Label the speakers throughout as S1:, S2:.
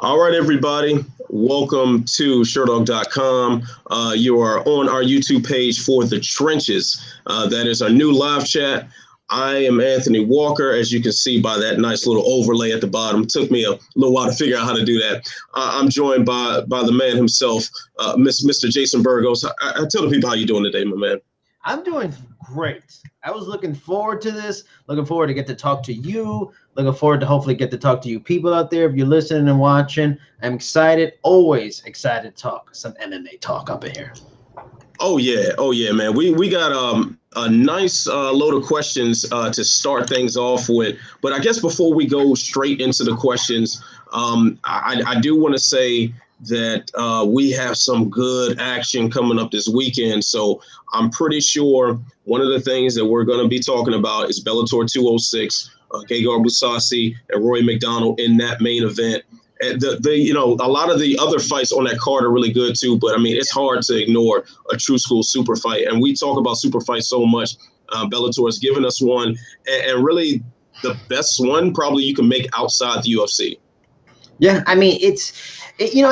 S1: All right, everybody. Welcome to SureDog.com. You are on our YouTube page for The Trenches. That is our new live chat. I am Anthony Walker, as you can see by that nice little overlay at the bottom. It took me a little while to figure out how to do that. I'm joined by the man himself, Mr. Jason Burgos. I tell the people how you doing today, my man.
S2: I'm doing great. I was looking forward to this, looking forward to get to talk to you, looking forward to hopefully get to talk to you people out there if you're listening and watching. I'm excited, always excited to talk some MMA talk up in here.
S1: Oh yeah, man. We got a nice load of questions to start things off with. But I guess before we go straight into the questions, I do want to say that we have some good action coming up this weekend. So I'm pretty sure one of the things that we're going to be talking about is Bellator 206, Gegard Mousasi and Rory MacDonald in that main event. And a lot of the other fights on that card are really good too, but I mean, it's hard to ignore a true school super fight. And we talk about super fights so much. Bellator has given us one, and really the best one probably you can make outside the UFC.
S2: Yeah, I mean, it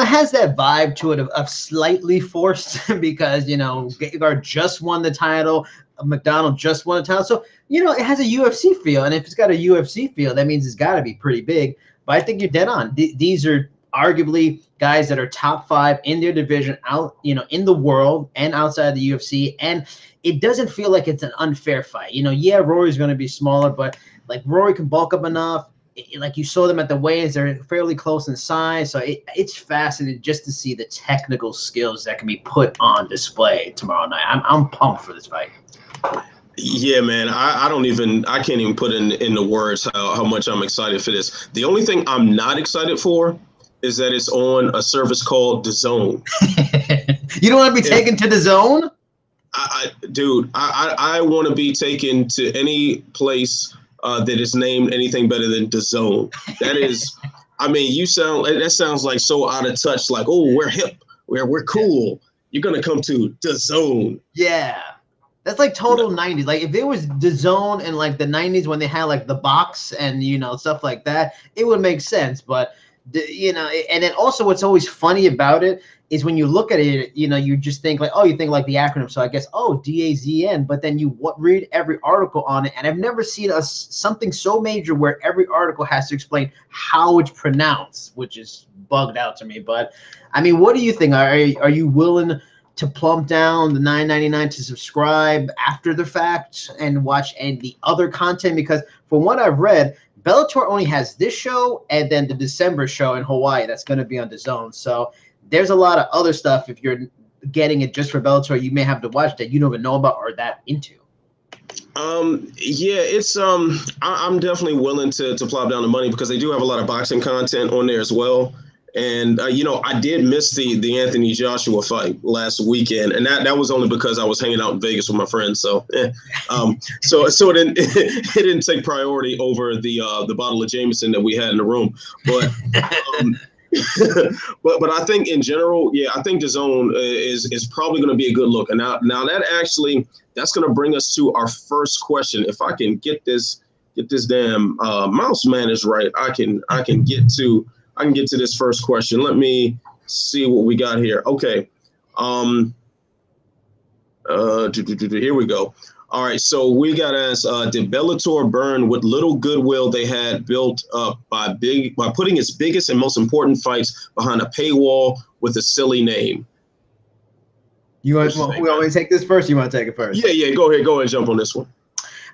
S2: has that vibe to it of slightly forced because, Gegard just won the title, MacDonald just won the title. So, it has a UFC feel. And if it's got a UFC feel, that means it's got to be pretty big. But I think you're dead on. These are arguably guys that are top 5 in their division out, in the world and outside the UFC. And it doesn't feel like it's an unfair fight. Yeah, Rory's going to be smaller, but like Rory can bulk up enough. Like you saw them at the weigh-ins, they're fairly close in size. So it's fascinating just to see the technical skills that can be put on display tomorrow night. I'm pumped for this fight.
S1: Yeah, man, I can't even put in the words how much I'm excited for this. The only thing I'm not excited for is that it's on a service called DAZN.
S2: You don't want to be taken to DAZN?
S1: I want to be taken to any place that is named anything better than DAZN. That is, I mean, that sounds like so out of touch. Like, oh, we're hip, we're cool. You're gonna come to DAZN.
S2: Yeah. That's like total 90s. Like if it was DAZN in like the 90s when they had like the box and stuff like that, it would make sense. But and then also what's always funny about it is when you look at it, you just think like, oh, you think like the acronym. So I guess, oh, DAZN. But then you read every article on it, and I've never seen something so major where every article has to explain how it's pronounced, which is bugged out to me. But I mean, what do you think? Are you willing to plump down the $9.99 to subscribe after the fact and watch the other content? Because from what I've read, Bellator only has this show and then the December show in Hawaii that's going to be on DAZN. So there's a lot of other stuff. If you're getting it just for Bellator, you may have to watch that you don't even know about or that into.
S1: Yeah, it's I'm definitely willing to plop down the money because they do have a lot of boxing content on there as well. And, I did miss the Anthony Joshua fight last weekend, and that was only because I was hanging out in Vegas with my friends. So, so it didn't take priority over the bottle of Jameson that we had in the room. But, but I think in general, yeah, I think DAZN is probably going to be a good look. And now that's going to bring us to our first question. If I can get this damn mouse managed right, I can get to this first question. Let me see what we got here. Okay. Here we go. All right. So we got asked, did Bellator burn what little goodwill they had built up by putting its biggest and most important fights behind a paywall with a silly name?
S2: We want to take this first? You want to take it first?
S1: Yeah. Go ahead and jump on this one.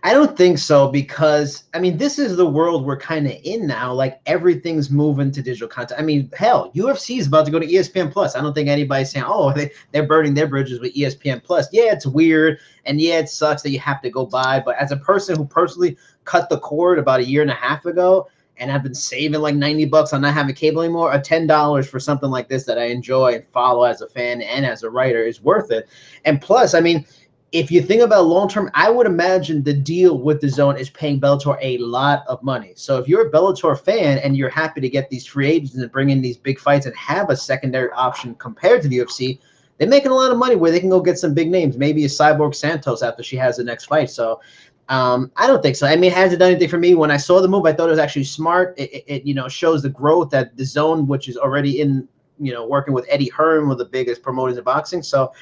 S2: I don't think so because, I mean, this is the world we're kind of in now. Like, everything's moving to digital content. I mean, hell, UFC is about to go to ESPN Plus. I don't think anybody's saying, oh, they're burning their bridges with ESPN Plus. Yeah, it's weird, and yeah, it sucks that you have to go buy. But as a person who personally cut the cord about 1.5 years ago and I've been saving like $90 on not having cable anymore, or $10 for something like this that I enjoy and follow as a fan and as a writer is worth it. And plus, I mean, if you think about long-term, I would imagine the deal with DAZN is paying Bellator a lot of money. So if you're a Bellator fan and you're happy to get these free agents and bring in these big fights and have a secondary option compared to the UFC, they're making a lot of money where they can go get some big names, maybe a Cyborg Santos after she has the next fight. So I don't think so. I mean, it hasn't done anything for me. When I saw the move, I thought it was actually smart. It shows the growth that the Zone, which is already in, working with Eddie Hearn, one of the biggest promoters in boxing. So,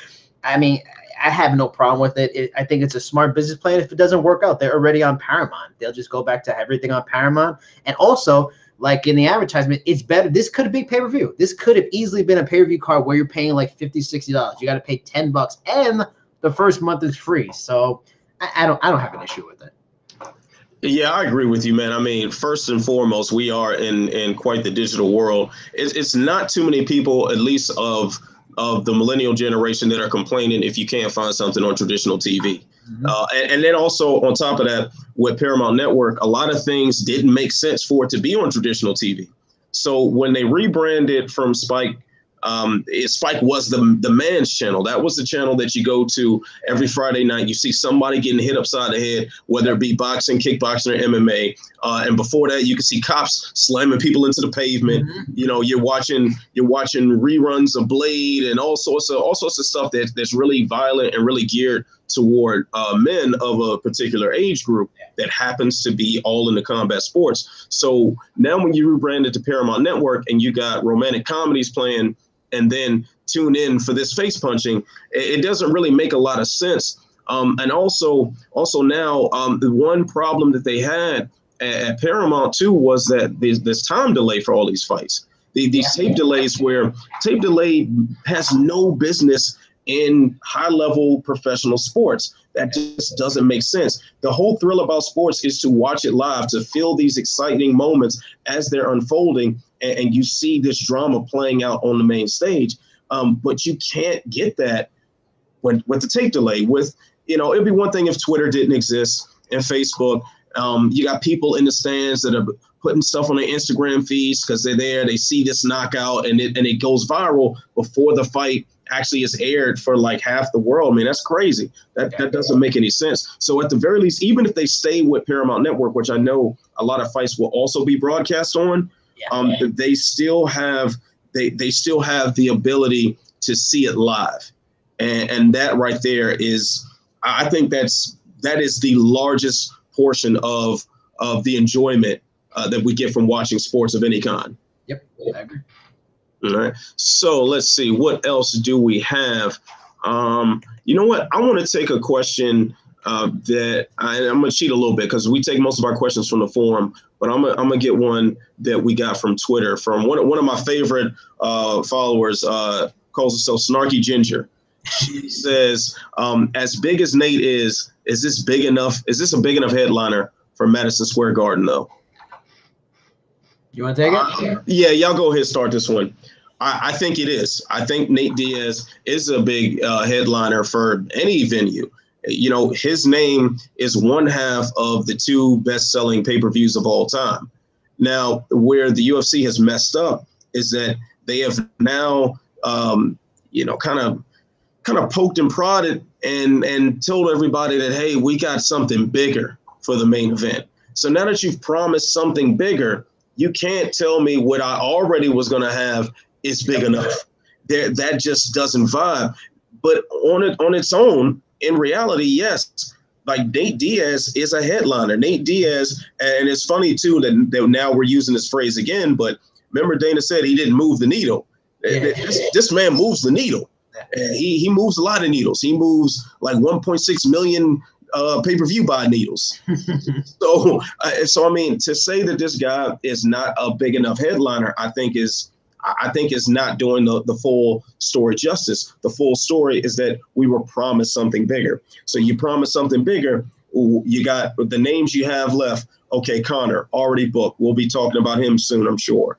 S2: I mean, I have no problem with it. I think it's a smart business plan. If it doesn't work out, they're already on Paramount. They'll just go back to everything on Paramount. And also, like in the advertisement, it's better. This could have been pay-per-view. This could have easily been a pay-per-view card where you're paying like $50, $60. You got to pay $10, and the first month is free. So I don't have an issue with it.
S1: Yeah, I agree with you, man. I mean, first and foremost, we are in quite the digital world. It's not too many people, at least of the millennial generation, that are complaining if you can't find something on traditional TV. Mm-hmm. And then also on top of that, with Paramount Network, a lot of things didn't make sense for it to be on traditional TV. So when they rebranded from Spike, Spike was the man's channel. That was the channel that you go to every Friday night. You see somebody getting hit upside the head, whether it be boxing, kickboxing, or MMA. And before that, you can see cops slamming people into the pavement. Mm-hmm. You're watching reruns of Blade and all sorts of stuff that's really violent and really geared toward men of a particular age group that happens to be all in the combat sports. So now when you rebranded to Paramount Network and you got romantic comedies playing, and then tune in for this face punching, it doesn't really make a lot of sense. And also now, the one problem that they had at Paramount too was that there's time delay for all these fights. These tape delays, where tape delay has no business in high-level professional sports. That just doesn't make sense. The whole thrill about sports is to watch it live, to feel these exciting moments as they're unfolding, and you see this drama playing out on the main stage. But you can't get that with the tape delay. It'd be one thing if Twitter didn't exist and Facebook. You got people in the stands that are putting stuff on their Instagram feeds because they're there. They see this knockout and it goes viral before the fight actually is aired for like half the world. I mean, that's crazy. That doesn't make any sense. So at the very least, even if they stay with Paramount Network, which I know a lot of fights will also be broadcast on, they still have the ability to see it live. And that right there is, I think that is the largest portion of the enjoyment that we get from watching sports of any kind.
S2: Yep, I agree.
S1: All right. So let's see. What else do we have? You know what? I want to take a question that I'm going to cheat a little bit because we take most of our questions from the forum, but I'm going to get one that we got from Twitter from one of my favorite followers, calls herself Snarky Ginger. She says, as big as Nate is this big enough? Is this a big enough headliner for Madison Square Garden, though?
S2: You want to take it?
S1: Yeah, y'all go ahead and start this one. I think it is. I think Nate Diaz is a big headliner for any venue. His name is one half of the two best-selling pay-per-views of all time. Now, where the UFC has messed up is that they have now, kind of poked and prodded and told everybody that, hey, we got something bigger for the main event. So now that you've promised something bigger, you can't tell me what I already was going to have is big enough. That just doesn't vibe. But on its own, in reality, yes, like Nate Diaz is a headliner. Nate Diaz, and it's funny too that now we're using this phrase again, but remember Dana said he didn't move the needle. Yeah. This man moves the needle. He moves a lot of needles. He moves like 1.6 million pay-per-view buy needles. So I mean, to say that this guy is not a big enough headliner, I think is not doing the full story justice. The full story is that we were promised something bigger. So you promised something bigger. You got the names you have left. Okay, Conor already booked. We'll be talking about him soon, I'm sure.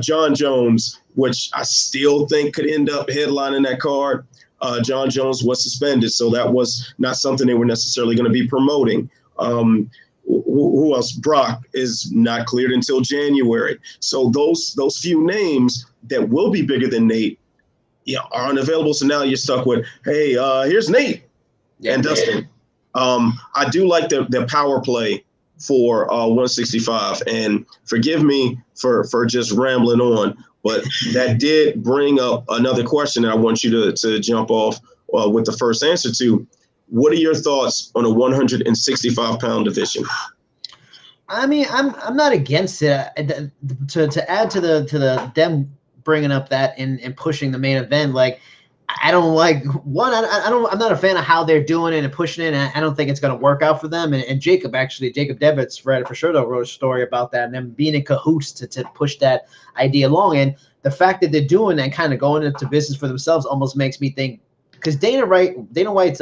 S1: John Jones, which I still think could end up headlining that card. John Jones was suspended, so that was not something they were necessarily going to be promoting. Who else? Brock is not cleared until January. So those few names that will be bigger than Nate, are unavailable. So now you're stuck with, hey, here's Nate and Dustin. I do like the power play for 165, and forgive me for just rambling on, but that did bring up another question that I want you to jump off with the first answer to. What are your thoughts on a 165-pound division?
S2: I mean, I'm not against it. To add to the them bringing up that and pushing the main event, like I don't like one. I'm not a fan of how they're doing it and pushing it. And I don't think it's going to work out for them. And Jacob Devitt's Reddit for sure wrote a story about that and them being in cahoots to push that idea along. And the fact that they're doing that, kind of going into business for themselves, almost makes me think, because Dana White's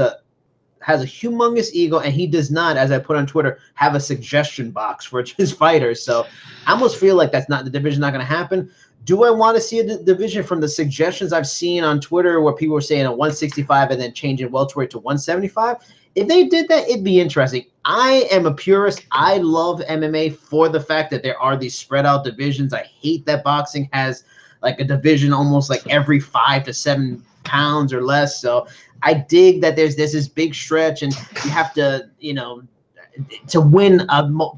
S2: has a humongous ego, and he does not, as I put on Twitter, have a suggestion box for his fighters. So I almost feel like the division not going to happen. Do I want to see a division from the suggestions I've seen on Twitter where people were saying a 165 and then changing welterweight to 175? If they did that, it'd be interesting. I am a purist. I love MMA for the fact that there are these spread out divisions. I hate that boxing has like a division almost like every 5 to 7 pounds or less. So I dig that there's this big stretch, and you have to, to win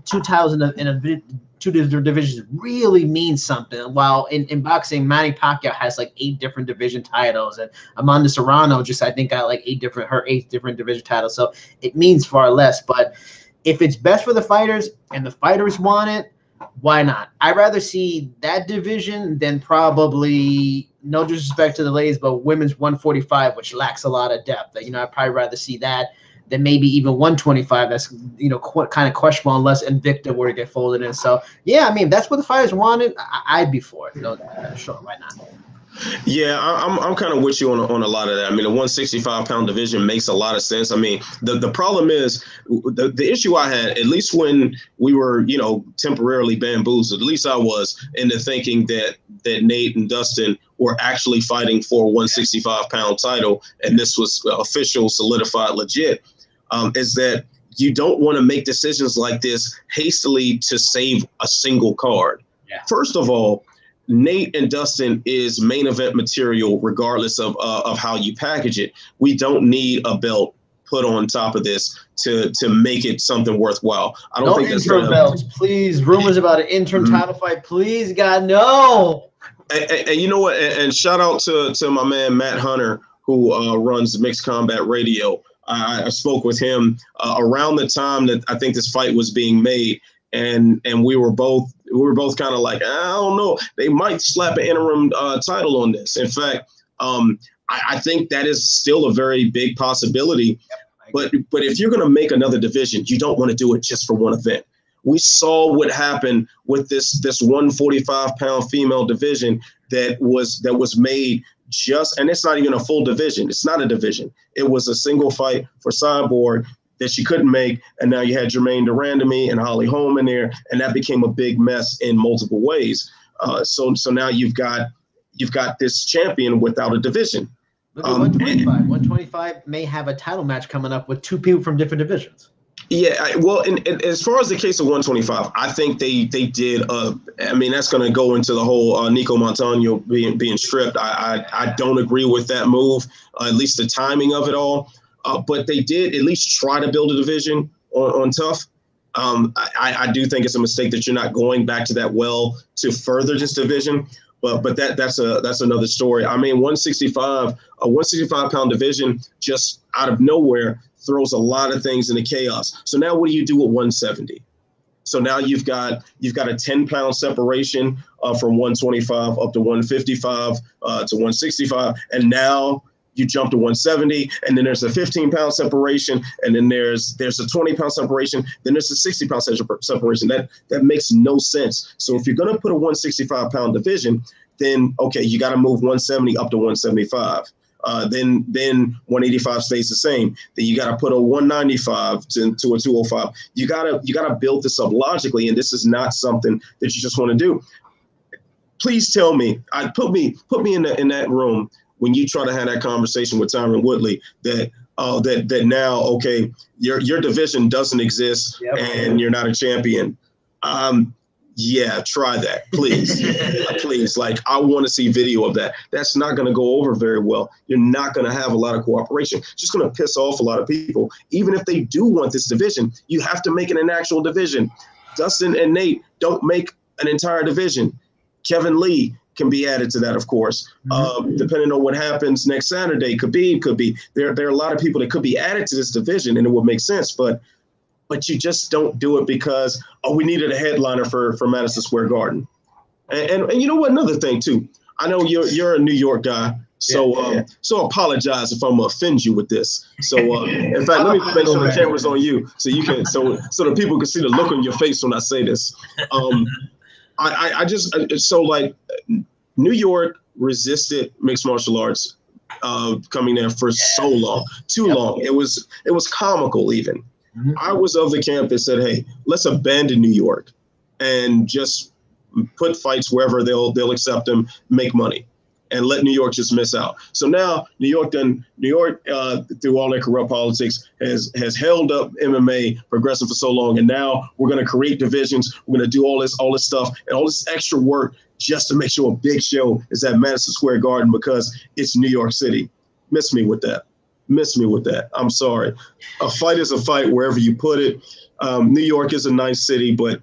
S2: 2,000 in two divisions really means something. While in boxing, Manny Pacquiao has like 8 different division titles, and Amanda Serrano I think got like 8 different division titles. So it means far less. But if it's best for the fighters and the fighters want it, why not? I'd rather see that division than probably, no disrespect to the ladies, but women's 145, which lacks a lot of depth. I'd probably rather see that than maybe even 125. That's kind of questionable unless Invicta were to get folded in. So yeah, I mean, that's what the fighters wanted. I'd be for it. Sure, why not?
S1: Yeah, I'm kind of with you on a lot of that. I mean, the 165-pound division makes a lot of sense. I mean, the problem is the issue I had, at least when we were, temporarily bamboozled, at least I was, into thinking that Nate and Dustin were actually fighting for a 165-pound title, and this was official, solidified, legit, is that you don't want to make decisions like this hastily to save a single card. Yeah. First of all, Nate and Dustin is main event material regardless of how you package it. We don't need a belt put on top of this to make it something worthwhile. I don't think that's
S2: interim belts, please. Rumors about an interim title fight, please, God, no.
S1: And you know what? And shout out to my man Matt Hunter, who runs Mixed Combat Radio. I spoke with him around the time that I think this fight was being made. And we were both kind of like, I don't know, they might slap an interim title on this. In fact, I think that is still a very big possibility. But if you're going to make another division, you don't want to do it just for one event. We saw what happened with this 145-pound female division that was made just, and it's not even a full division. It's not a division. It was a single fight for Cyborg that she couldn't make, and now you had Jermaine Durandamy and Holly Holm in there, and that became a big mess in multiple ways. So now you've got this champion without a division.
S2: Look at 125 may have a title match coming up with 2 people from different divisions.
S1: Yeah, well, and as far as the case of 125, I think they did. I mean, that's going to go into the whole Nico Montano being stripped. I don't agree with that move, at least the timing of it all. But they did at least try to build a division on TUF. I do think it's a mistake that you're not going back to that well to further this division. But that's another story. I mean, a 165-pound division just out of nowhere throws a lot of things into chaos. So now what do you do at 170? So now you've got a 10-pound separation from 125 up to 155 to 165, and now you jump to 170, and then there's a 15-pound separation, and then there's a 20-pound separation, then there's a 60-pound separation. That makes no sense. So if you're going to put a 165-pound division, then okay, you got to move 170 up to 175. Then 185 stays the same. Then you got to put a 195 to a 205. You gotta build this up logically, and this is not something that you just want to do. Please tell me, put me in that room when you try to have that conversation with Tyron Woodley that now, okay, your division doesn't exist, yep, and you're not a champion. Yeah, try that, please. Please, like, I want to see video of that. That's not going to go over very well. You're not going to have a lot of cooperation. It's just going to piss off a lot of people. Even if they do want this division, you have to make it an actual division. Dustin and Nate don't make an entire division. Kevin Lee can be added to that, of course. Depending on what happens next Saturday, Khabib could be there. There are a lot of people that could be added to this division, and it would make sense. But you just don't do it because we needed a headliner for Madison Square Garden. And you know what? Another thing too. I know you're a New York guy, so so apologize if I'm gonna offend you with this. So in fact, let me make sure the camera's on you so you can so that people can see the look on your face when I say this. I just so like New York resisted mixed martial arts coming there for so long, too long. It was comical even. I was of the camp that said, hey, let's abandon New York and just put fights wherever they'll accept them, make money, and let New York just miss out. So now New York through all their corrupt politics has held up MMA progressing for so long, and now we're going to create divisions. We're going to do all this stuff and all this extra work just to make sure a big show is at Madison Square Garden because it's New York City. Miss me with that. I'm sorry. A fight is a fight wherever you put it. New York is a nice city, but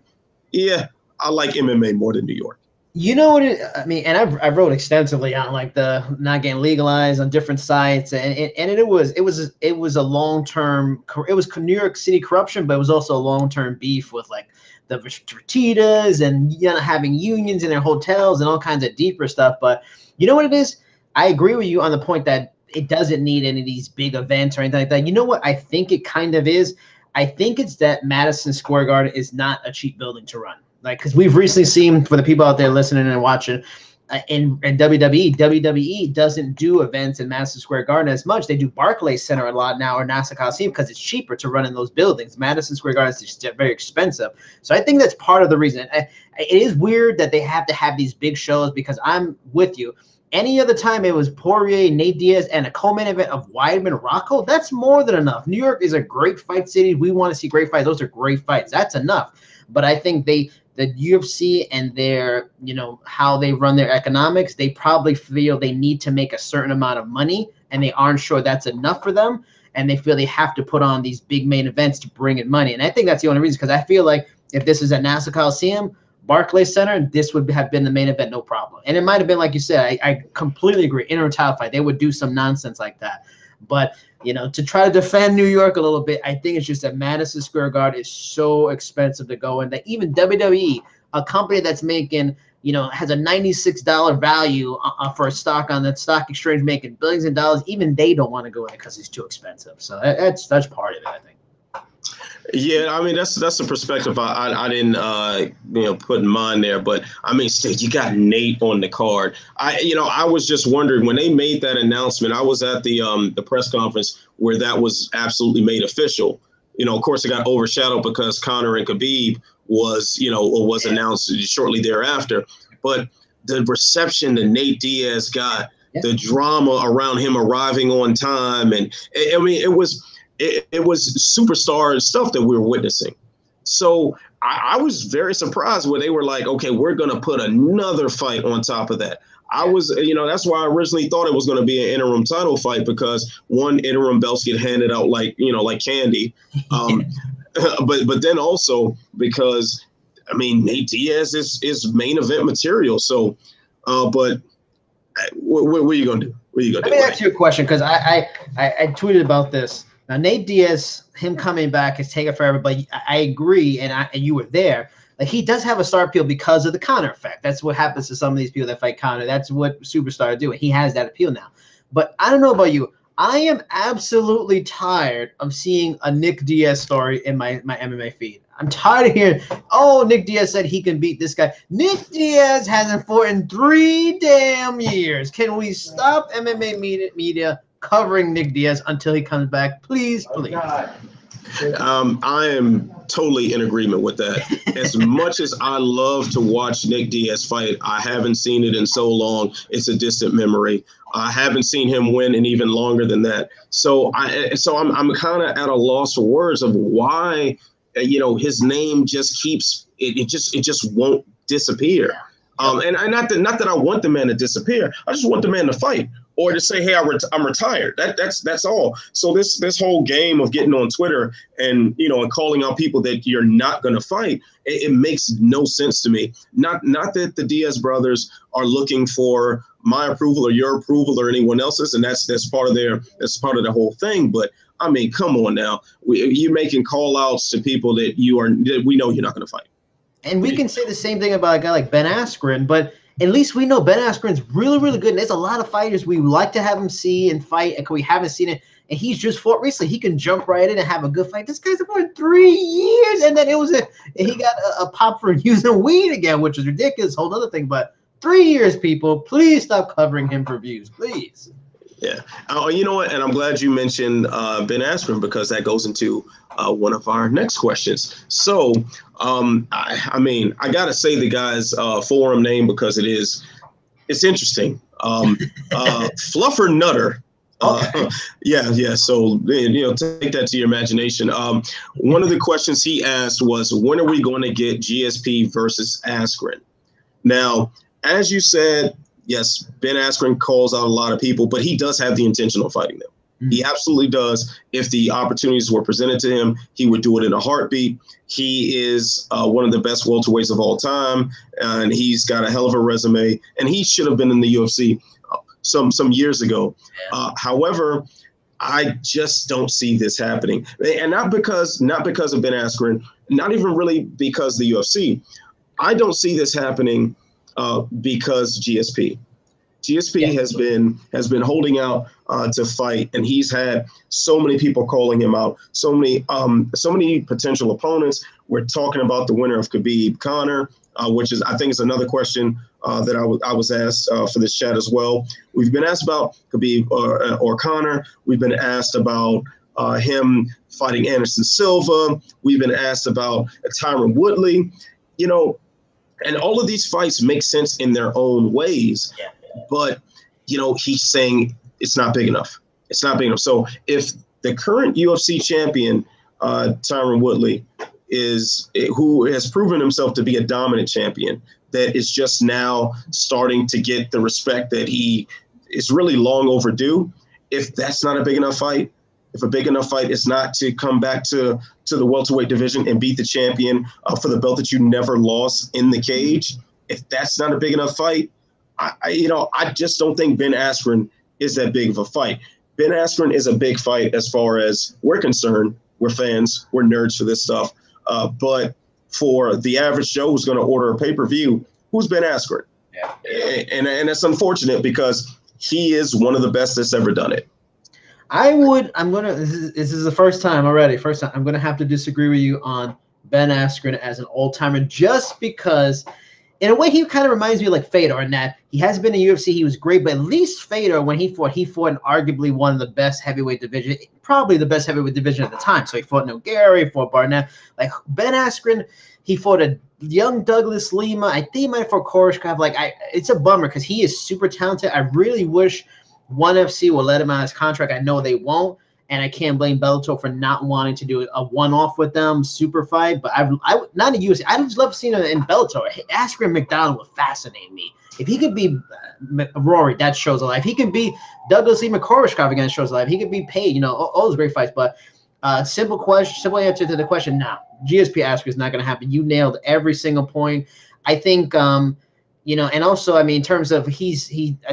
S1: yeah, I like MMA more than New York.
S2: You know what I mean? And I wrote extensively on like the not getting legalized on different sites, and it was a long-term. It was New York City corruption, but it was also a long-term beef with like the Fertittas and having unions in their hotels and all kinds of deeper stuff. But you know what it is? I agree with you on the point that it doesn't need any of these big events or anything like that. You know what I think it kind of is? I think it's that Madison Square Garden is not a cheap building to run. Like, because we've recently seen, for the people out there listening and watching, in WWE doesn't do events in Madison Square Garden as much. They do Barclays Center a lot now, or Nassau Coliseum, because it's cheaper to run in those buildings. Madison Square Garden is just very expensive. So I think that's part of the reason. It is weird that they have to have these big shows, because I'm with you. Any other time it was Poirier, Nate Diaz, and a co-main event of Weidman, Rocco, that's more than enough. New York is a great fight city. We want to see great fights. Those are great fights. That's enough. But I think the UFC and their, how they run their economics, they probably feel they need to make a certain amount of money, and they aren't sure that's enough for them. And they feel they have to put on these big main events to bring in money. And I think that's the only reason, because I feel like if this is at Nassau Coliseum, Barclays Center, this would have been the main event, no problem. And it might have been, like you said, I completely agree, interim title fight. They would do some nonsense like that. But, to try to defend New York a little bit, I think it's just that Madison Square Garden is so expensive to go in that even WWE, a company that's making, has a $96 value for a stock on that stock exchange, making billions of dollars, even they don't want to go in because it's too expensive. So that's part of it, I think.
S1: Yeah, I mean that's a perspective I didn't put in mind there, but I mean, Steve, you got Nate on the card. I was just wondering when they made that announcement. I was at the press conference where that was absolutely made official. Of course, it got overshadowed because Conor and Khabib was announced shortly thereafter. But the reception that Nate Diaz got, the drama around him arriving on time, and I mean it was superstar stuff that we were witnessing. So I was very surprised where they were like, okay, we're going to put another fight on top of that. I was, that's why I originally thought it was going to be an interim title fight, because one, interim belts get handed out like candy. But then also because, I mean, Nate Diaz is main event material. So, but what are you going to do? Let
S2: me ask you a question, because I tweeted about this. Now, Nate Diaz, him coming back is taking forever, but I agree, and you were there. Like, he does have a star appeal because of the Conor effect. That's what happens to some of these people that fight Conor. That's what superstars do, and he has that appeal now. But I don't know about you. I am absolutely tired of seeing a Nick Diaz story in my MMA feed. I'm tired of hearing, Nick Diaz said he can beat this guy. Nick Diaz hasn't fought in 3 damn years. Can we stop MMA media covering Nick Diaz until he comes back? Please.
S1: I am totally in agreement with that. As much as I love to watch Nick Diaz fight, I haven't seen it in so long. It's a distant memory. I haven't seen him win in even longer than that. So I'm kind of at a loss for words of why, his name just keeps it just won't disappear. And not that I want the man to disappear. I just want the man to fight. or to say, "Hey, I'm retired." That's all. So this whole game of getting on Twitter and and calling out people that you're not going to fight, it makes no sense to me. Not that the Diaz brothers are looking for my approval or your approval or anyone else's, and that's part of the whole thing. But I mean, come on now, you're making call outs to people that we know you're not going to fight.
S2: And we can say the same thing about a guy like Ben Askren, but at least we know Ben Askren's really, really good. And there's a lot of fighters we would like to have him see and fight, and we haven't seen it. And he's just fought recently. He can jump right in and have a good fight. This guy's for 3 years, and then he got a pop for using weed again, which is ridiculous. Whole other thing, but 3 years, people, please stop covering him for views, please.
S1: Yeah. You know what? And I'm glad you mentioned Ben Askren, because that goes into one of our next questions. So, I mean, I got to say the guy's forum name because it's interesting. Fluffer Nutter.
S2: Okay.
S1: Yeah. So, take that to your imagination. One of the questions he asked was, when are we going to get GSP versus Askren? Now, as you said, yes, Ben Askren calls out a lot of people, but he does have the intention of fighting them. Mm-hmm. He absolutely does. If the opportunities were presented to him, he would do it in a heartbeat. He is one of the best welterweights of all time, and he's got a hell of a resume, and he should have been in the UFC some years ago. However, I just don't see this happening, and not because of Ben Askren, not even really because the UFC. I don't see this happening because GSP has been holding out to fight, and he's had so many people calling him out, so many potential opponents. We're talking about the winner of Khabib Conor, which I think is another question that I was asked for this chat as well. We've been asked about Khabib or Conor. We've been asked about him fighting Anderson Silva. We've been asked about Tyron Woodley. And all of these fights make sense in their own ways, but he's saying it's not big enough. It's not big enough. So if the current UFC champion, Tyron Woodley, who has proven himself to be a dominant champion, that is just now starting to get the respect that he is really long overdue, if that's not a big enough fight, if a big enough fight is not to come back to the welterweight division and beat the champion for the belt that you never lost in the cage, if that's not a big enough fight, I just don't think Ben Askren is that big of a fight. Ben Askren is a big fight as far as we're concerned. We're fans. We're nerds for this stuff. But for the average Joe who's going to order a pay-per-view, who's Ben Askren? Yeah. And it's unfortunate because he is one of the best that's ever done it.
S2: This is the first time already. I'm going to have to disagree with you on Ben Askren as an old-timer, just because in a way he kind of reminds me of like Fedor in that he hasn't been in UFC. He was great, but at least Fedor, when he fought in arguably one of the best heavyweight division, probably the best heavyweight division at the time. So he fought Nogueira, he fought Barnett. Like Ben Askren, he fought a young Douglas Lima. I think he might have fought Koreshkov. It's a bummer because he is super talented. I really wish ONE FC will let him out of his contract. I know they won't, and I can't blame Bellator for not wanting to do a one-off with them, super fight. But I not in UFC. I just love seeing him in Bellator. Askren McDonald would fascinate me. If he could be Rory, that shows a lot. If he could be Douglas Lima, Koreshkov again, shows a lot. If he could be paid, all those great fights. But simple answer to the question: no, GSP Askren is not going to happen. You nailed every single point. I think. And also, I mean, in terms of I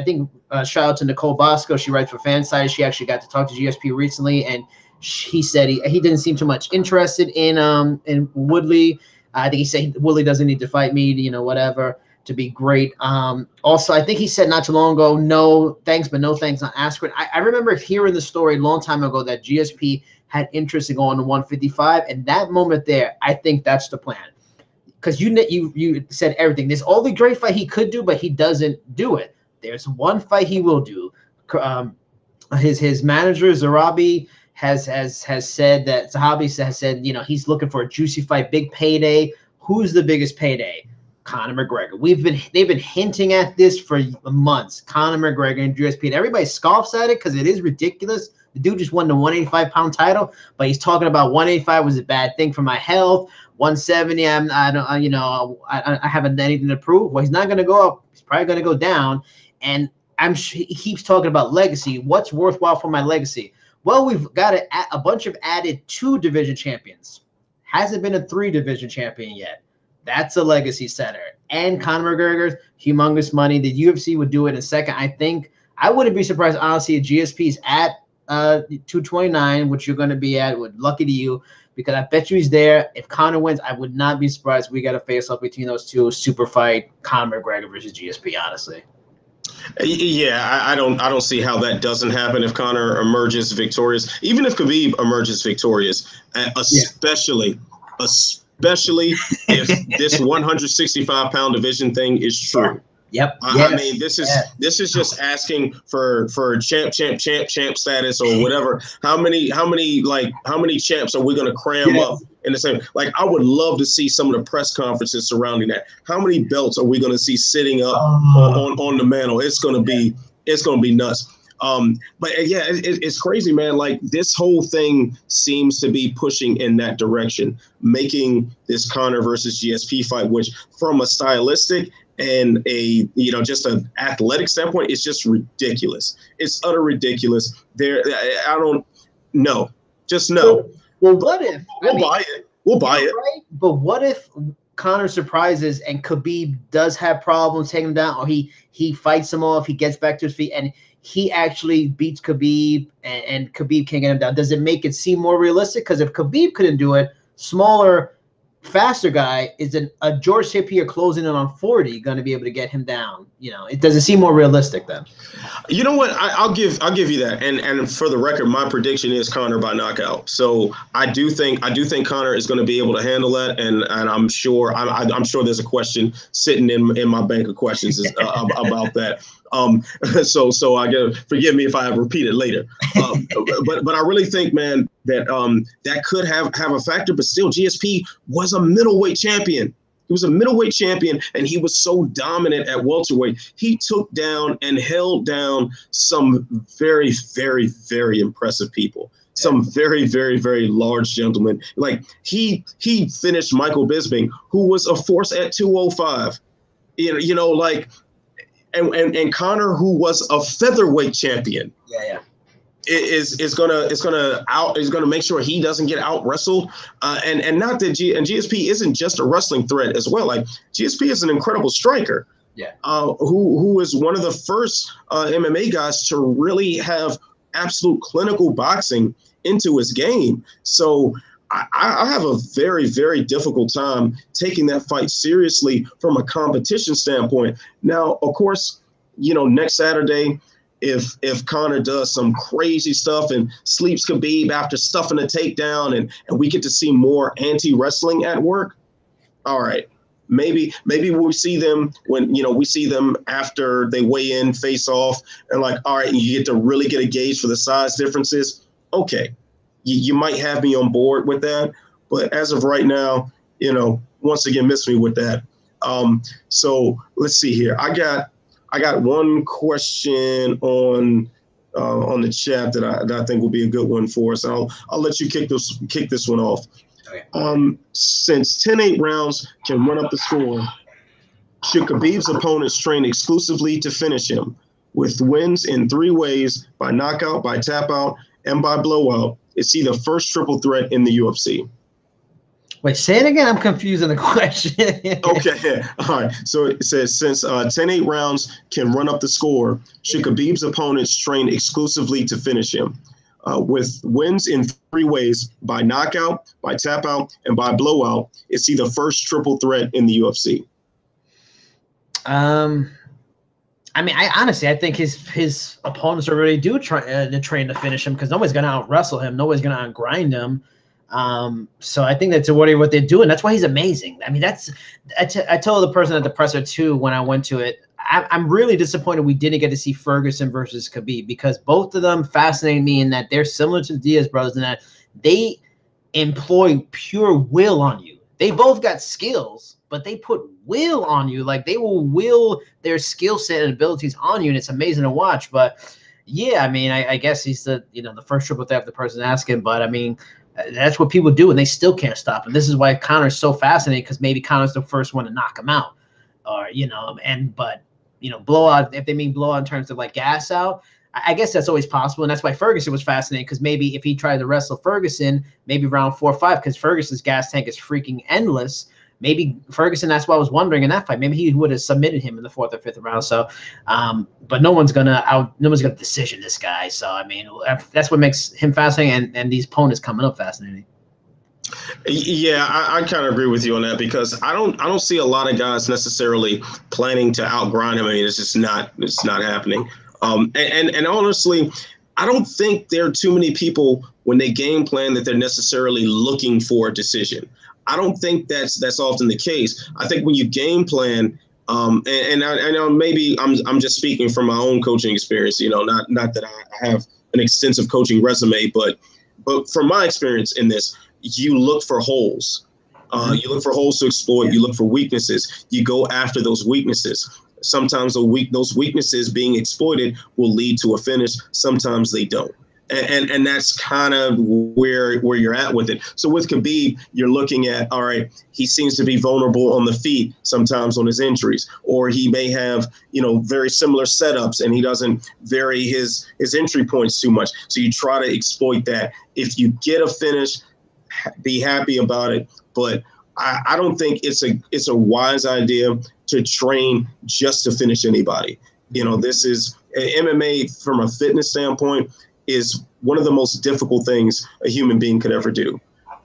S2: think shout out to Nicole Bosco. She writes for Fanside. She actually got to talk to GSP recently, and he said he didn't seem too much interested in Woodley. I think he said Woodley doesn't need to fight me, whatever, to be great. Also, I think he said not too long ago, no thanks, but no thanks on Askren. I remember hearing the story a long time ago that GSP had interest in going to 155, and that moment there, I think that's the plan. Because you said everything. There's all the great fight he could do, but he doesn't do it. There's one fight he will do. His manager Zahabi has said that he's looking for a juicy fight, big payday. Who's the biggest payday? Conor McGregor. They've been hinting at this for months. Conor McGregor and GSP, and everybody scoffs at it because it is ridiculous. The dude just won the 185-pound title, but he's talking about 185 was a bad thing for my health. 170, I haven't done anything to prove. Well, he's not going to go up. He's probably going to go down. And he keeps talking about legacy. What's worthwhile for my legacy? Well, we've got a bunch of added 2 division champions. Hasn't been a 3 division champion yet. That's a legacy setter. And Conor McGregor's humongous money. The UFC would do it in a second. I think I wouldn't be surprised, honestly, if GSP's at 229, which you're going to be at. Lucky to you, because I bet you he's there. If Conor wins, I would not be surprised we got a face-off between those two. Super fight, Conor McGregor versus GSP, honestly.
S1: Yeah, I don't see how that doesn't happen if Conor emerges victorious. Even if Khabib emerges victorious, especially if this 165-pound division thing is true.
S2: Yep.
S1: I mean, this is just asking for champ status or whatever. How many champs are we going to cram up in the same? Like, I would love to see some of the press conferences surrounding that. How many belts are we going to see sitting up on the mantle? It's going to be nuts. But yeah, it's crazy, man. Like, this whole thing seems to be pushing in that direction, making this Conor versus GSP fight, which from a stylistic and just an athletic standpoint, it's just ridiculous. It's utter ridiculous. I don't know. Just no.
S2: Well, what if
S1: We'll buy it.
S2: Right? But what if Conor surprises and Khabib does have problems taking him down, or he fights him off, he gets back to his feet, and he actually beats Khabib, and Khabib can't get him down? Does it make it seem more realistic? Because if Khabib couldn't do it, smaller, faster guy, is a George St. Pierre closing in on 40 going to be able to get him down? It doesn't seem more realistic then.
S1: You know what? I'll give you that. And for the record, my prediction is Conor by knockout. So I do think Conor is going to be able to handle that, and I'm sure there's a question sitting in my bank of questions about that. So I get, forgive me if I repeat it later. But I really think, man, that that could have a factor. But still, GSP was a middleweight champion. He was a middleweight champion, and he was so dominant at welterweight. He took down and held down some very, very, very impressive people. Some very, very, very large gentlemen. Like, he finished Michael Bisping, who was a force at 205. And Conor, who was a featherweight champion. Is gonna make sure he doesn't get out wrestled, and not that GSP isn't just a wrestling threat as well. Like, GSP is an incredible striker, who is one of the first MMA guys to really have absolute clinical boxing into his game. So I have a very, very difficult time taking that fight seriously from a competition standpoint. Now, of course, next Saturday, if Conor does some crazy stuff and sleeps Khabib after stuffing a takedown, and we get to see more anti-wrestling at work, all right, maybe we'll see them when we see them after they weigh in, face off, and like, all right, you get to really get a gauge for the size differences. Okay, you might have me on board with that, but as of right now, once again, miss me with that. So let's see here. I got one question on the chat that I think will be a good one for us. I'll let you kick this one off. Okay. Since 10-8 rounds can run up the score, should Khabib's opponents train exclusively to finish him, with wins in 3 ways: by knockout, by tap out, and by blowout? Is he the first triple threat in the UFC?
S2: Wait, say it again. I'm confused on the question.
S1: Okay. All right. So it says, since 10-8 rounds can run up the score, should Khabib's opponents train exclusively to finish him, with wins in 3 ways: by knockout, by tap out, and by blowout? Is he the first triple threat in the UFC?
S2: I mean, I think his opponents already do try to train to finish him, because nobody's going to out wrestle him. Nobody's going to out grind him. So I think that's what they're doing. That's why he's amazing. I mean, I told the person at the presser too when I went to it, I'm really disappointed we didn't get to see Ferguson versus Khabib, because both of them fascinate me in that they're similar to the Diaz brothers in that they employ pure will on you. They both got skills, but they put will on you. Like, they will will their skill set and abilities on you, and it's amazing to watch. But yeah, I mean, I guess he's the first triple threat the person asking, but I mean, that's what people do, and they still can't stop him. This is why Conor's so fascinating, because maybe Conor's the first one to knock him out, or but blowout, if they mean blowout in terms of like gas out, I guess that's always possible. And that's why Ferguson was fascinating, because maybe if he tried to wrestle Ferguson, maybe round 4 or 5, because Ferguson's gas tank is freaking endless. Maybe Ferguson, that's why I was wondering in that fight, maybe he would have submitted him in the 4th or 5th round. So, but no one's gonna decision this guy. So, I mean, that's what makes him fascinating, and these opponents coming up fascinating.
S1: Yeah, I kind of agree with you on that, because I don't see a lot of guys necessarily planning to outgrind him. I mean, it's not happening. And honestly, I don't think there are too many people when they game plan that they're necessarily looking for a decision. I don't think that's often the case. I think when you game plan, and I know maybe I'm just speaking from my own coaching experience, not that I have an extensive coaching resume, but from my experience in this, you look for holes. You look for holes to exploit. You look for weaknesses. You go after those weaknesses. Sometimes those weaknesses being exploited will lead to a finish. Sometimes they don't. And that's kind of where you're at with it. So with Khabib, you're looking at, all right, he seems to be vulnerable on the feet sometimes on his injuries, or he may have, very similar setups and he doesn't vary his entry points too much. So you try to exploit that. If you get a finish, be happy about it. But I don't think it's a wise idea to train just to finish anybody. This is MMA from a fitness standpoint is one of the most difficult things a human being could ever do.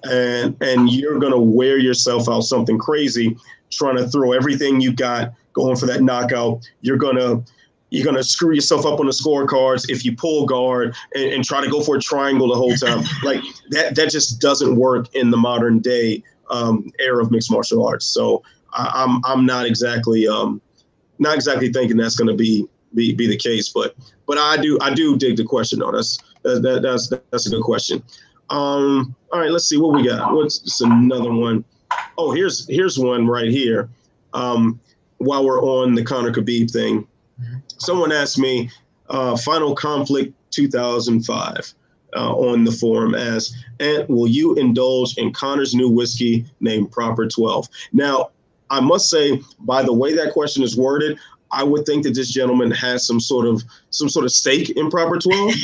S1: And you're going to wear yourself out something crazy, trying to throw everything you got, going for that knockout. You're going to screw yourself up on the scorecards if you pull guard and try to go for a triangle the whole time. Like that just doesn't work in the modern day era of mixed martial arts. So I'm not exactly thinking that's going to be the case, but I do dig the question though. That's a good question. All right, let's see what we got. What's another one? Oh, here's one right here. While we're on the Conor Khabib thing, someone asked me, Final Conflict 2005 on the forum as, and will you indulge in Conor's new whiskey named Proper 12? Now, I must say, by the way that question is worded, I would think that this gentleman has some sort of stake in Proper 12,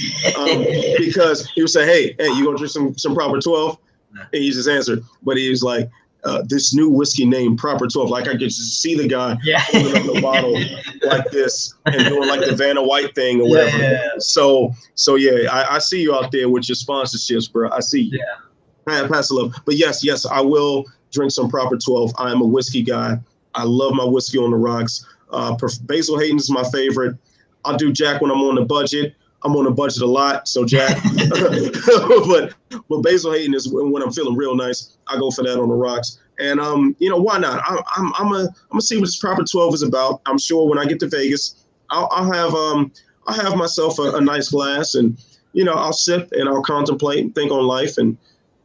S1: because he would say, hey, you gonna drink some Proper 12? And he just answered, but he was like, this new whiskey named Proper 12. Like I could just see the guy holding up the bottle like this and doing like the Vanna White thing or whatever. Yeah. So yeah, I see you out there with your sponsorships, bro. I see you. Yeah. Pass the love. But yes, I will drink some Proper 12. I am a whiskey guy. I love my whiskey on the rocks. Basil Hayden is my favorite. I'll do Jack when I'm on the budget. I'm on a budget a lot, so Jack. but Basil Hayden is when I'm feeling real nice. I go for that on the rocks. And why not? I'm gonna see what this Proper 12 is about. I'm sure when I get to Vegas, I'll have myself a nice glass, and I'll sip and I'll contemplate and think on life, and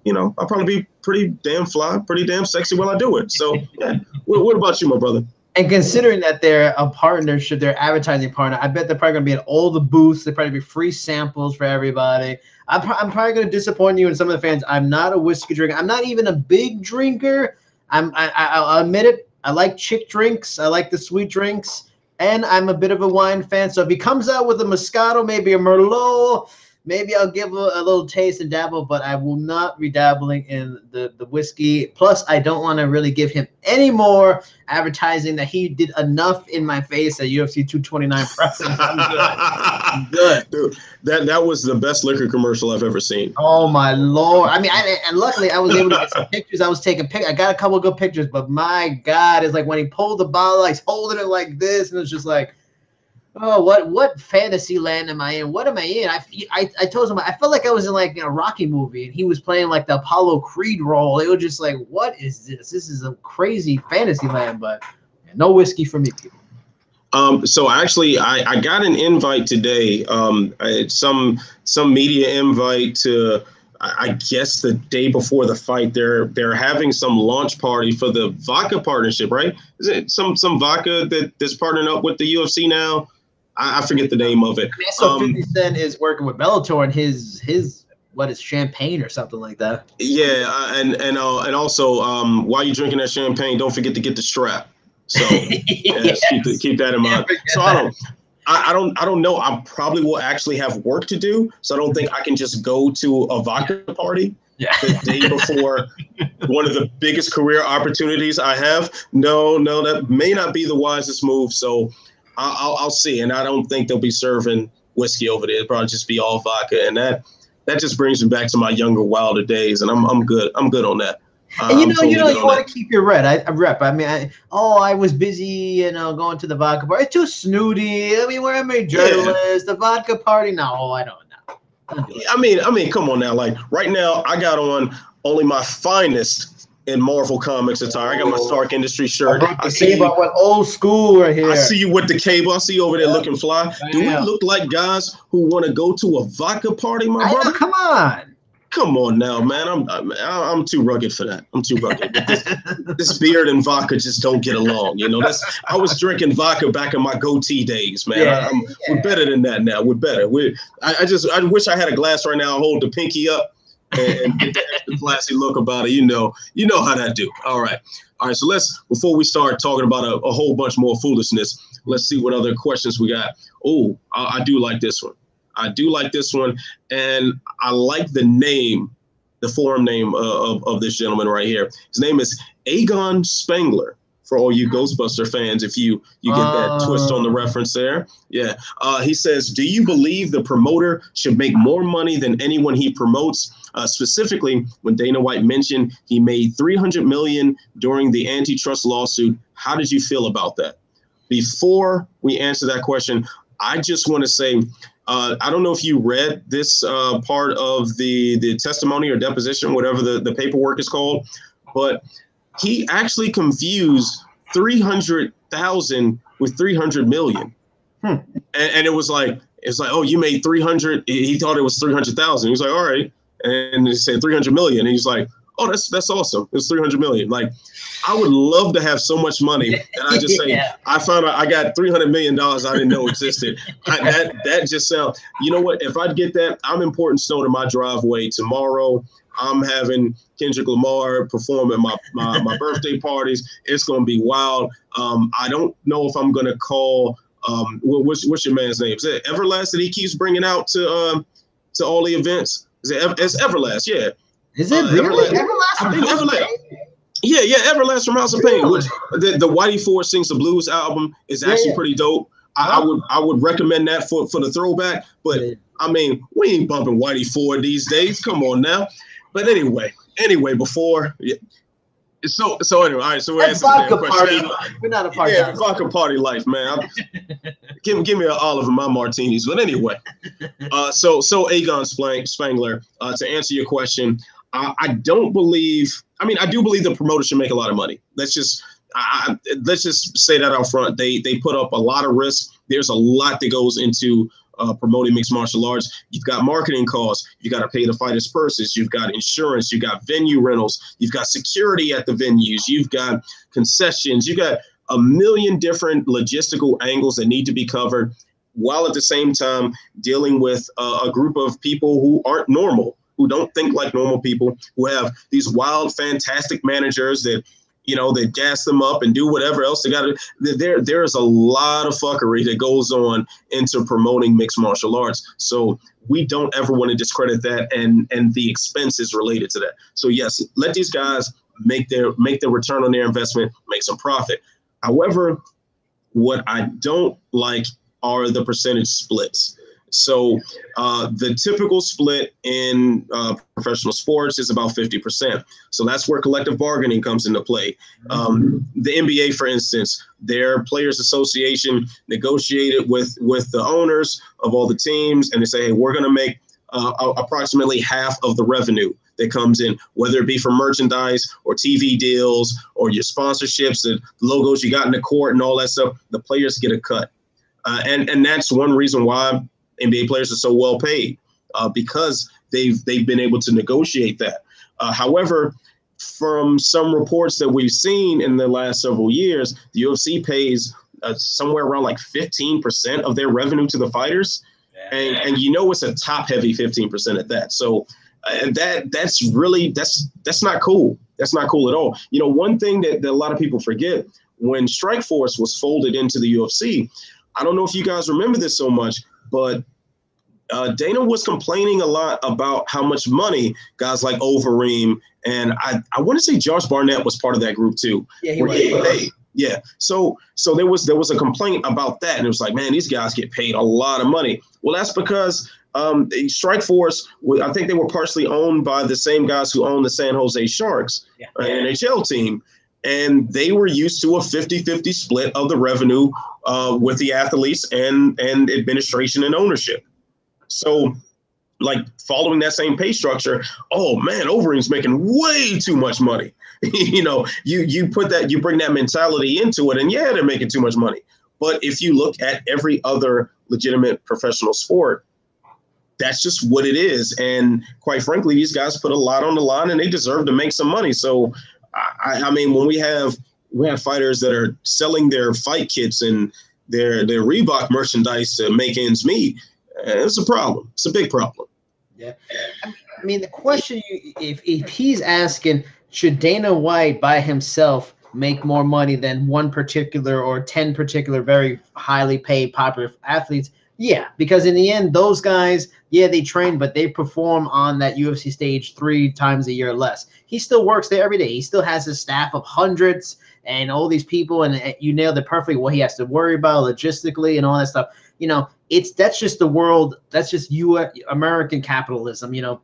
S1: I'll probably be pretty damn fly, pretty damn sexy while I do it. So yeah. What about you, my brother?
S2: And considering that they're a partnership, they're advertising partner, I bet they're probably going to be at all the booths. There'll probably be free samples for everybody. I'm probably going to disappoint you and some of the fans. I'm not a whiskey drinker. I'm not even a big drinker. I'll admit it. I like chick drinks. I like the sweet drinks. And I'm a bit of a wine fan. So if he comes out with a Moscato, maybe a Merlot, maybe I'll give a little taste and dabble, but I will not be dabbling in the whiskey. Plus, I don't want to really give him any more advertising that he did enough in my face at UFC 229 press. I'm good.
S1: Dude, that was the best liquor commercial I've ever seen.
S2: Oh, my Lord. I mean, and luckily, I was able to get some pictures. I was taking pictures. I got a couple of good pictures, but my God, it's like when he pulled the bottle, he's holding it like this, and it's just like, oh, what fantasy land am I in? What am I in? I told him I felt like I was in like a Rocky movie, and he was playing like the Apollo Creed role. It was just like, what is this? This is a crazy fantasy land, but no whiskey for me, people.
S1: So actually, I got an invite today. Some media invite to, I guess, the day before the fight. They're having some launch party for the vodka partnership, right? Is it some vodka that's partnering up with the UFC now? I forget the name of it.
S2: I mean, so 50 Cent is working with Bellator and his what is champagne or something like that.
S1: Yeah, and also while you're drinking that champagne, don't forget to get the strap. So yes, keep that in mind. So I don't know. I probably will actually have work to do. So I don't think I can just go to a vodka party the day before one of the biggest career opportunities I have. No, that may not be the wisest move. So I'll see. And I don't think they'll be serving whiskey over there. It'll probably just be all vodka. And that just brings me back to my younger, wilder days. And I'm good. I'm good on that.
S2: And you want to keep your rep. I mean, I was busy, going to the vodka party. It's too snooty. I mean, where am I, journalist? The vodka party? No, I don't know.
S1: I mean, come on now. Like right now, I got on only my finest in Marvel Comics attire. I got my Stark Industries shirt.
S2: I see you. I went old school right here.
S1: I see you with the cable. I see you over there looking fly. Do we look like guys who want to go to a vodka party, my brother?
S2: Come on.
S1: Come on now, man. I'm too rugged for that. I'm too rugged. This beard and vodka just don't get along. I was drinking vodka back in my goatee days, man. We're better than that now. We're better. I wish I had a glass right now. I'll hold the pinky up and get the classy look about it. You know how that do. All right. So before we start talking about a whole bunch more foolishness, let's see what other questions we got. Oh, I do like this one. And I like the forum name of this gentleman right here. His name is Aegon Spengler, for all you Ghostbuster fans, if you get that twist on the reference there. Yeah. He says, do you believe the promoter should make more money than anyone he promotes? Specifically, when Dana White mentioned he made $300 million during the antitrust lawsuit, how did you feel about that? Before we answer that question, I just want to say, I don't know if you read this part of the testimony or deposition, whatever the paperwork is called, but he actually confused 300,000 with 300 million. And it was like, oh, you made 300. He thought it was 300,000. He was like, all right. And he said 300 million. And he's like, oh, that's awesome. It's 300 million. Like, I would love to have so much money that I just say, I found out I got $300 million I didn't know existed. That just sounds, you know what? If I'd get that, I'm importing snow to my driveway tomorrow. I'm having Kendrick Lamar perform at my birthday parties. It's going to be wild. I don't know if I'm going to call, what's your man's name? Is it Everlast that he keeps bringing out to all the events? It's Everlast, yeah.
S2: Is it really?
S1: Everlast? I think Everlast. Yeah, Everlast from House of Pain. Which the Whitey Ford Sings the Blues album is actually pretty dope. I would recommend that for the throwback. But I mean, we ain't bumping Whitey Ford these days. Come on now. But anyway, before. So anyway, all right. So we're
S2: vodka party. We're not a party.
S1: Yeah, vodka party life, man. Give me an olive in my martinis. But anyway, so Aegon Spengler, to answer your question, I don't believe. I mean, I do believe the promoter should make a lot of money. Let's just say that out front. They put up a lot of risk. There's a lot that goes into promoting mixed martial arts. You've got marketing costs. You got to pay the fighters' purses. You've got insurance. You got venue rentals. You've got security at the venues. You've got concessions. You got a million different logistical angles that need to be covered, while at the same time dealing with a group of people who aren't normal, who don't think like normal people, who have these wild, fantastic managers that, that gas them up and do whatever else they got to. There is a lot of fuckery that goes on into promoting mixed martial arts. So we don't ever want to discredit that and the expenses related to that. So yes, let these guys make their return on their investment, make some profit. However, what I don't like are the percentage splits. So the typical split in professional sports is about 50%. So that's where collective bargaining comes into play. The NBA, for instance, their players association negotiated with the owners of all the teams, and they say, hey, we're going to make approximately half of the revenue that comes in, whether it be from merchandise or TV deals or your sponsorships, the logos you got in the court and all that stuff. The players get a cut. And that's one reason why NBA players are so well paid, because they've been able to negotiate that. However, from some reports that we've seen in the last several years, the UFC pays somewhere around like 15% of their revenue to the fighters. And it's a top heavy 15% at that. So that's not cool. That's not cool at all. One thing that a lot of people forget, when Strikeforce was folded into the UFC, I don't know if you guys remember this so much, but Dana was complaining a lot about how much money guys like Overeem and I want to say Josh Barnett was part of that group too.
S2: Yeah, he was.
S1: Yeah. So there was a complaint about that, and it was like, man, these guys get paid a lot of money. Well, that's because Strikeforce, I think they were partially owned by the same guys who own the San Jose Sharks, NHL team. And they were used to a 50-50 split of the revenue with the athletes and administration and ownership. So, like, following that same pay structure, oh man, Overeem's making way too much money. You know, you bring that mentality into it, and yeah, they're making too much money. But if you look at every other legitimate professional sport, that's just what it is. And quite frankly, these guys put a lot on the line, and they deserve to make some money. So, I mean, when we have fighters that are selling their fight kits and their Reebok merchandise to make ends meet, it's a problem. It's a big problem.
S2: Yeah. I mean, the question, if he's asking, should Dana White by himself make more money than one particular or 10 particular very highly paid popular athletes? Yeah, because in the end, those guys, yeah, they train, but they perform on that UFC stage 3 times a year less. He still works there every day. He still has a staff of hundreds and all these people, and you nailed it perfectly. What he has to worry about logistically and all that stuff. You know, that's just the world. That's just American capitalism. You know,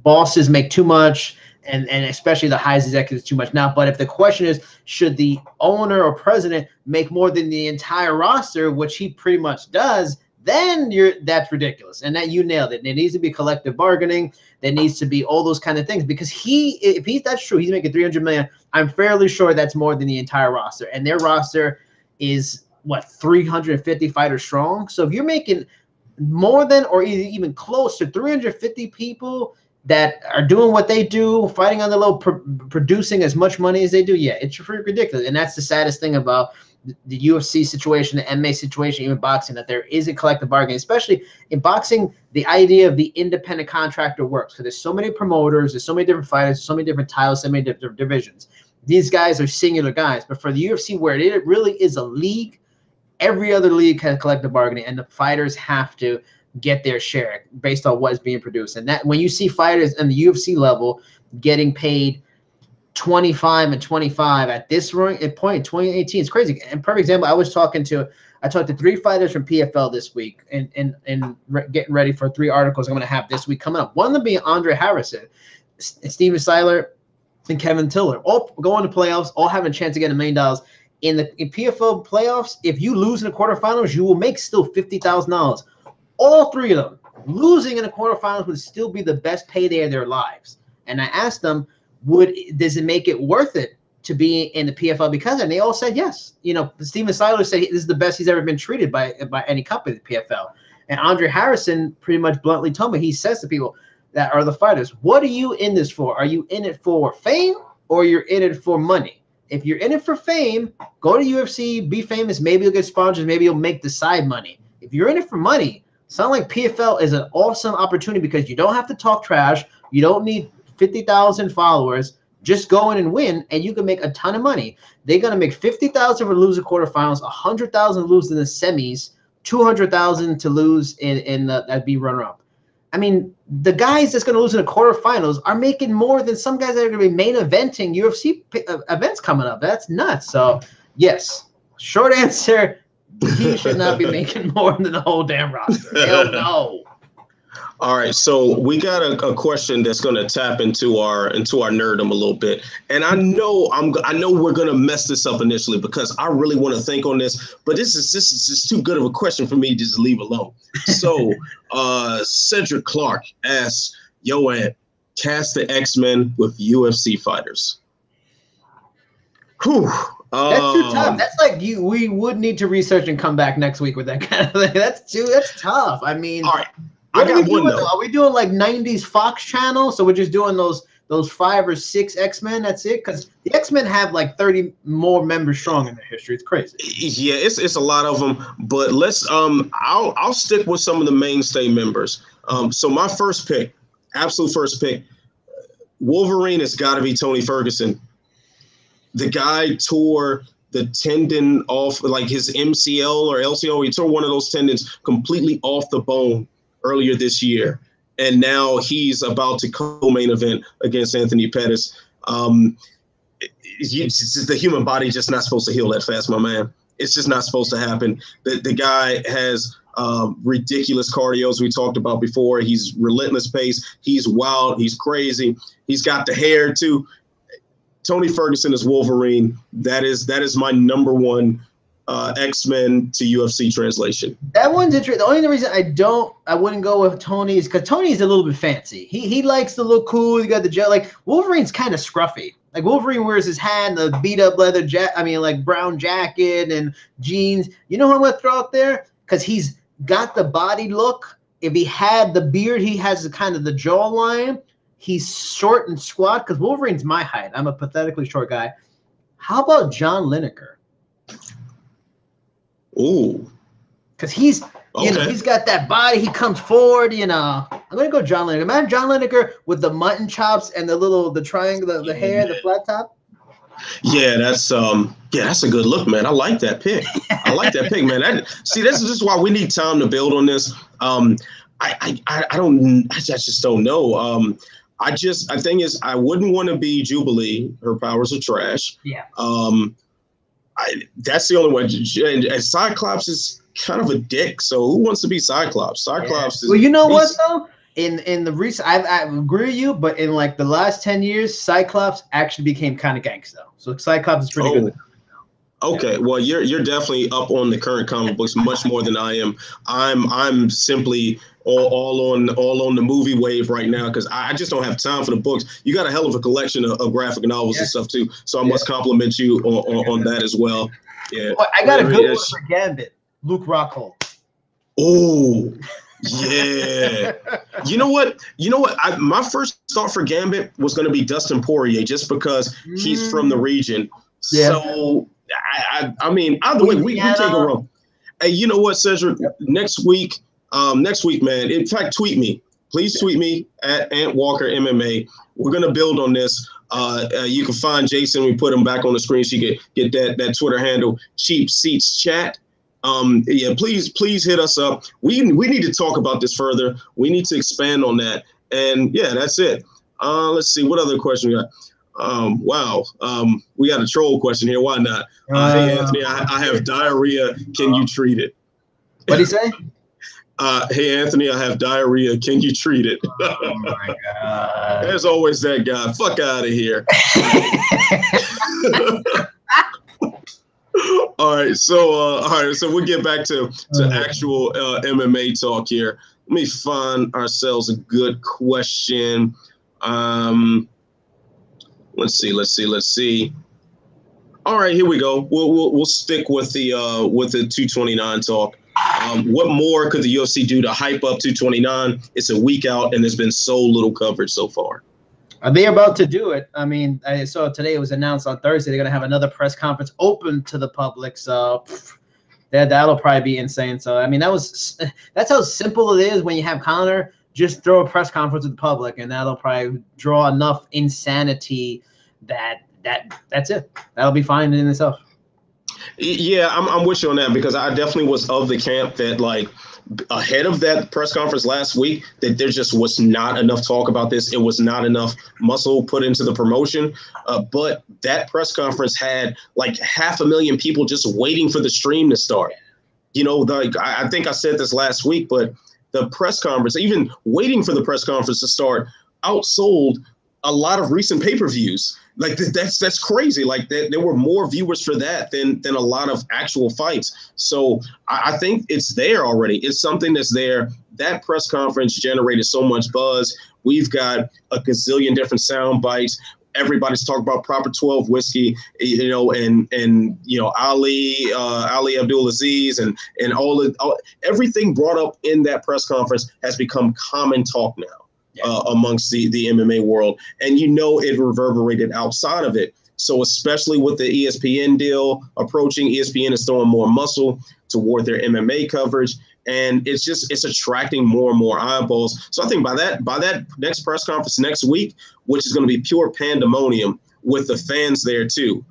S2: bosses make too much, and especially the highest executives too much. Now, but if the question is, should the owner or president make more than the entire roster, which he pretty much does, then that's ridiculous. And that you nailed it. There needs to be collective bargaining. There needs to be all those kind of things, because if that's true, he's making $300 million. I'm fairly sure that's more than the entire roster, and their roster is what, 350 fighters strong. So if you're making more than, or even close to 350 people that are doing what they do, fighting on the low, producing as much money as they do, yeah, it's pretty ridiculous. And that's the saddest thing about the UFC situation, the MMA situation, even boxing, that there is a collective bargaining, especially in boxing. The idea of the independent contractor works because there's so many promoters, there's so many different fighters, so many different titles, so many different divisions. These guys are singular guys, but for the UFC, where it really is a league, every other league has collective bargaining, and the fighters have to get their share based on what is being produced. And that when you see fighters in the UFC level getting paid 25 and 25 at this point in 2018, it's crazy. And perfect example, I talked to 3 fighters from PFL this week, and getting ready for 3 articles I'm going to have this week coming up. One of them being Andre Harrison, Steven Siler, and Kevin Tiller, all going to playoffs, all having a chance to get $1 million. In PFL playoffs, if you lose in the quarterfinals, you will make still $50,000. All 3 of them losing in the quarterfinals would still be the best payday of their lives. And I asked them, does it make it worth it to be in the PFL because? And they all said yes. You know, Steven Siler said this is the best he's ever been treated by any company, the PFL. And Andre Harrison pretty much bluntly told me, he says to people that are the fighters, what are you in this for? Are you in it for fame, or you're in it for money? If you're in it for fame, go to UFC, be famous. Maybe you'll get sponsors. Maybe you'll make the side money. If you're in it for money, sound like PFL is an awesome opportunity because you don't have to talk trash. You don't need 50,000 followers. Just go in and win, and you can make a ton of money. They're going to make 50,000 for losing quarterfinals, 100,000 to lose in the semis, 200,000 to lose in that'd be runner-up. I mean, the guys that's going to lose in the quarterfinals are making more than some guys that are going to be main eventing UFC events coming up. That's nuts. So, yes, short answer, he should not be making more than the whole damn roster. Hell no.
S1: All right, so we got a question that's going to tap into our nerddom a little bit, and I know we're going to mess this up initially because I really want to think on this, but this is just too good of a question for me to just leave alone. So, Cedric Clark asks, "Yo, Ant, cast the X-Men with UFC fighters." Whew.
S2: That's too tough. That's like we would need to research and come back next week with that kind of thing. That's tough. I mean,
S1: all right. I got one though.
S2: Are we doing like 90s Fox channel? So we're just doing those 5 or 6 X-Men? That's it? Because the X-Men have like 30 more members strong in their history. It's crazy.
S1: Yeah, it's a lot of them. But let's I'll stick with some of the mainstay members. So my first pick, absolute first pick, Wolverine has got to be Tony Ferguson. The guy tore the tendon off, like his MCL or LCL. He tore one of those tendons completely off the bone earlier this year. And now he's about to co-main event against Anthony Pettis. The human body just not supposed to heal that fast, my man. It's just not supposed to happen. The guy has ridiculous cardio, as we talked about before. He's relentless pace. He's wild. He's crazy. He's got the hair too. Tony Ferguson is Wolverine. That is my number one X-Men to UFC translation.
S2: That one's interesting. The only reason I wouldn't go with Tony is because Tony's a little bit fancy. He likes to look cool. He got the gel. Like Wolverine's kind of scruffy. Like Wolverine wears his hat and the beat up leather brown jacket and jeans. You know what I'm gonna throw out there? Because he's got the body look. If he had the beard, he has the kind of the jawline. He's short and squat. Because Wolverine's my height. I'm a pathetically short guy. How about John Lineker?
S1: Ooh.
S2: Because he's he's got that body. He comes forward, I'm gonna go John Lineker. Imagine John Lineker with the mutton chops and the triangle, the hair, the flat top.
S1: Yeah, that's a good look, man. I like that pick. Man. This is just why we need time to build on this. I just don't know. The thing is, I wouldn't want to be Jubilee. Her powers are trash.
S2: Yeah.
S1: That's the only one. And Cyclops is kind of a dick. So who wants to be Cyclops? Cyclops is.
S2: Well, you know what though? In the recent, I agree with you, but in like the last 10 years, Cyclops actually became kind of gangsta. So Cyclops is pretty good.
S1: Okay, well, you're definitely up on the current comic books much more than I am. I'm simply all on the movie wave right now because I just don't have time for the books. You got a hell of a collection of graphic novels and stuff too, so I must compliment you on that as well. Yeah,
S2: well, I got a good one for Gambit, Luke Rockhold.
S1: Oh. Yeah. You know what? My first thought for Gambit was going to be Dustin Poirier just because he's from the region. Yeah. So, I mean, either way, we take a run. Hey, you know what, Cedric? Next week, man. In fact, tweet me. Please tweet me at Ant Walker MMA. We're going to build on this. You can find Jason. We put him back on the screen so you can get that Twitter handle, Cheap Seats Chat. Please hit us up. We need to talk about this further. We need to expand on that. And yeah, that's it. Let's see what other question we got. Wow. We got a troll question here. Why not? Hey Anthony, I have diarrhea. Can you treat it?
S2: What'd he say?
S1: Hey Anthony, I have diarrhea. Can you treat it?
S2: Oh my God.
S1: There's always that guy. Fuck out of here. All right, so we'll get back to actual MMA talk here. Let me find ourselves a good question. Let's see. All right, here we go. We'll stick with the 229 talk. What more could the UFC do to hype up 229? It's a week out, and there's been so little coverage so far.
S2: They're about to do it. I mean, I saw today it was announced on Thursday they're going to have another press conference open to the public. So that'll probably be insane. So, I mean, that's how simple it is when you have Conor. Just throw a press conference with the public, and that'll probably draw enough insanity that's it. That'll be fine in itself.
S1: Yeah, I'm with you on that because I definitely was of the camp that, like, ahead of that press conference last week, that there just was not enough talk about this. It was not enough muscle put into the promotion. But that press conference had like 500,000 people just waiting for the stream to start. I think I said this last week, but the press conference, even waiting for the press conference to start, outsold a lot of recent pay-per-views. Like that's crazy. Like there were more viewers for that than a lot of actual fights. So I think it's there already. It's something that's there. That press conference generated so much buzz. We've got a gazillion different sound bites. Everybody's talking about Proper 12 whiskey, and Ali Abdulaziz and everything brought up in that press conference has become common talk now. Amongst the MMA world. And it reverberated outside of it. So especially with the ESPN deal approaching, ESPN is throwing more muscle toward their MMA coverage. And it's attracting more and more eyeballs. So I think by that next press conference next week, which is going to be pure pandemonium with the fans there too,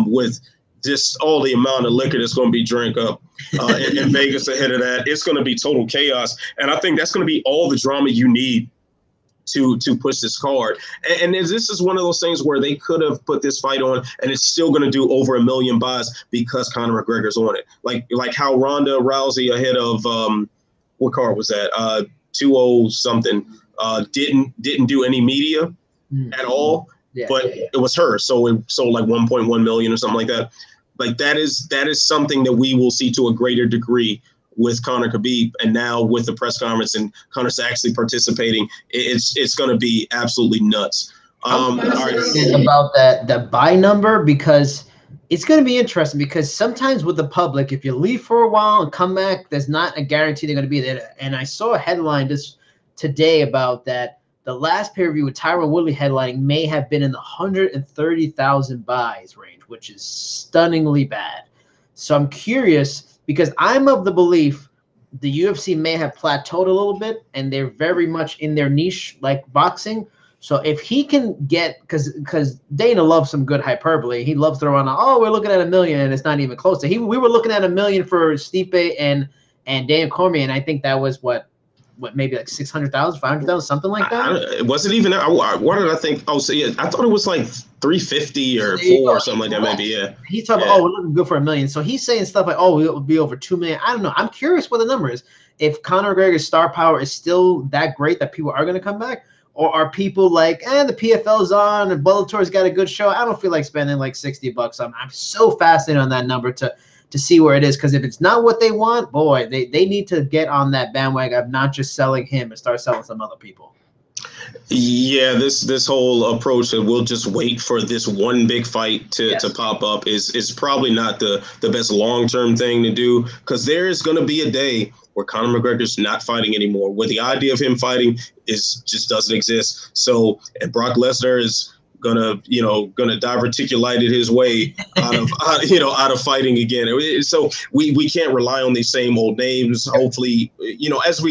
S1: with just all the amount of liquor that's going to be drank up in Vegas ahead of that. It's going to be total chaos. And I think that's going to be all the drama you need to push this card. And this is one of those things where they could have put this fight on and it's still going to do over 1 million buys because Conor McGregor's on it. Like how Ronda Rousey ahead of what card was that? 2-0 something didn't do any media at all. Yeah, but it was her. So it sold like 1.1 million or something like that. Like that is something that we will see to a greater degree with Conor Khabib, and now with the press conference and Conor's actually participating, it's going to be absolutely nuts.
S2: I'm fascinated about the buy number because it's going to be interesting because sometimes with the public, if you leave for a while and come back, there's not a guarantee they're going to be there. And I saw a headline just today about that. The last pay-per-view with Tyron Woodley headlining may have been in the 130,000 buys range, which is stunningly bad. So I'm curious because I'm of the belief the UFC may have plateaued a little bit and they're very much in their niche like boxing. So if he can get, because Dana loves some good hyperbole. He loves throwing out, oh, we're looking at 1 million and it's not even close to. We were looking at 1 million for Stipe and Daniel Cormier, and I think that was what maybe like 600,000, 500,000, something like that.
S1: It wasn't even. What did I think? Oh, so yeah, I thought it was like 350 or 4 or something like that. Maybe, yeah.
S2: He's talking about, oh, we're looking good for 1 million. So he's saying stuff like, oh, it would be over 2 million. I don't know. I'm curious what the number is. If Conor McGregor's star power is still that great that people are going to come back, or are people like, the PFL's on and Bellator's got a good show. I don't feel like spending like $60. I'm so fascinated on that number to see where it is, because if it's not what they want, boy, they need to get on that bandwagon of not just selling him and start selling some other people.
S1: Yeah, this whole approach that we'll just wait for this one big fight to pop up is probably not the best long-term thing to do, because there is going to be a day where Conor McGregor's not fighting anymore, where the idea of him fighting just doesn't exist. So, and Brock Lesnar is gonna diverticulate it his way out of fighting again. So we can't rely on these same old names. Hopefully, as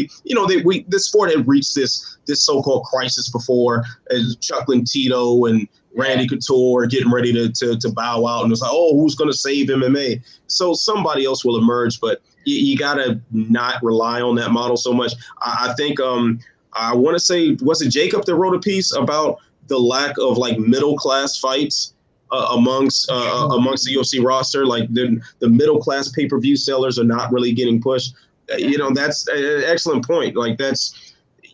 S1: this sport had reached this so-called crisis before, as Chuck Tito and Randy Couture getting ready to bow out, and it's like, oh, who's going to save MMA? So somebody else will emerge, but you got to not rely on that model so much. I think I want to say, was it Jacob that wrote a piece about the lack of like middle class fights amongst the UFC roster? Like the middle class pay-per-view sellers are not really getting pushed. That's an excellent point. Like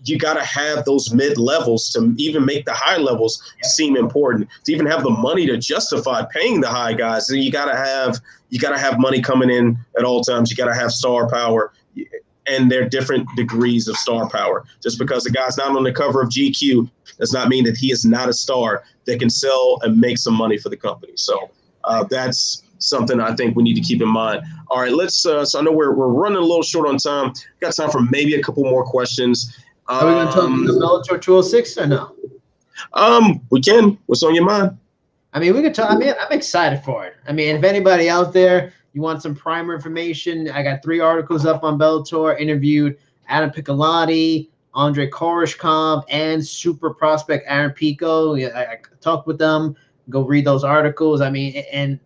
S1: you got to have those mid levels to even make the high levels seem important, to even have the money to justify paying the high guys. And you got to have money coming in at all times. You got to have star power. And there are different degrees of star power. Just because the guy's not on the cover of GQ does not mean that he is not a star that can sell and make some money for the company. So that's something I think we need to keep in mind. All right, let's. So I know we're running a little short on time. Got time for maybe a couple more questions.
S2: Are we going to talk about Bellator 206 or no?
S1: We can. What's on your mind?
S2: I mean, we could talk. I mean, I'm excited for it. I mean, if anybody out there, you want some primer information, I got 3 articles up on Bellator. Interviewed Adam Piccolotti, Andrei Koreshkov, and super prospect Aaron Pico. I talked with them. Go read those articles. I mean, and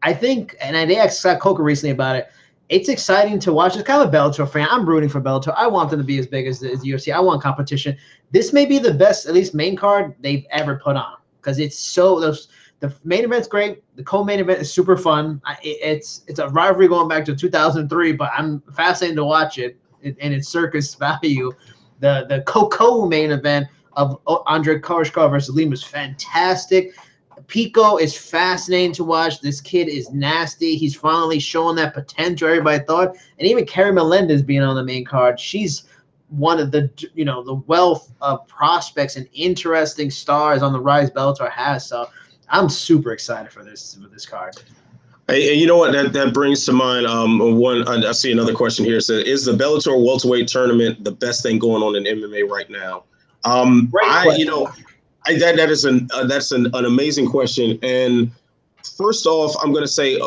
S2: I think, and I asked Scott Coker recently about it. It's exciting to watch. It's kind of a Bellator fan. I'm rooting for Bellator. I want them to be as big as the UFC. I want competition. This may be the best, at least main card they've ever put on, because it's so the main event's great. The co-main event is super fun. It's a rivalry going back to 2003, but I'm fascinated to watch it and its circus value. The co-main event of Andrei Koreshkov versus Lima is fantastic. Pico is fascinating to watch. This kid is nasty. He's finally showing that potential everybody thought. And even Carrie Melendez being on the main card, she's one of the the wealth of prospects and interesting stars on the rise Bellator has. So I'm super excited for this card.
S1: Hey, you know what? That brings to mind one. I see another question here. So, is the Bellator welterweight tournament the best thing going on in MMA right now? That's an amazing question. And first off, I'm going to say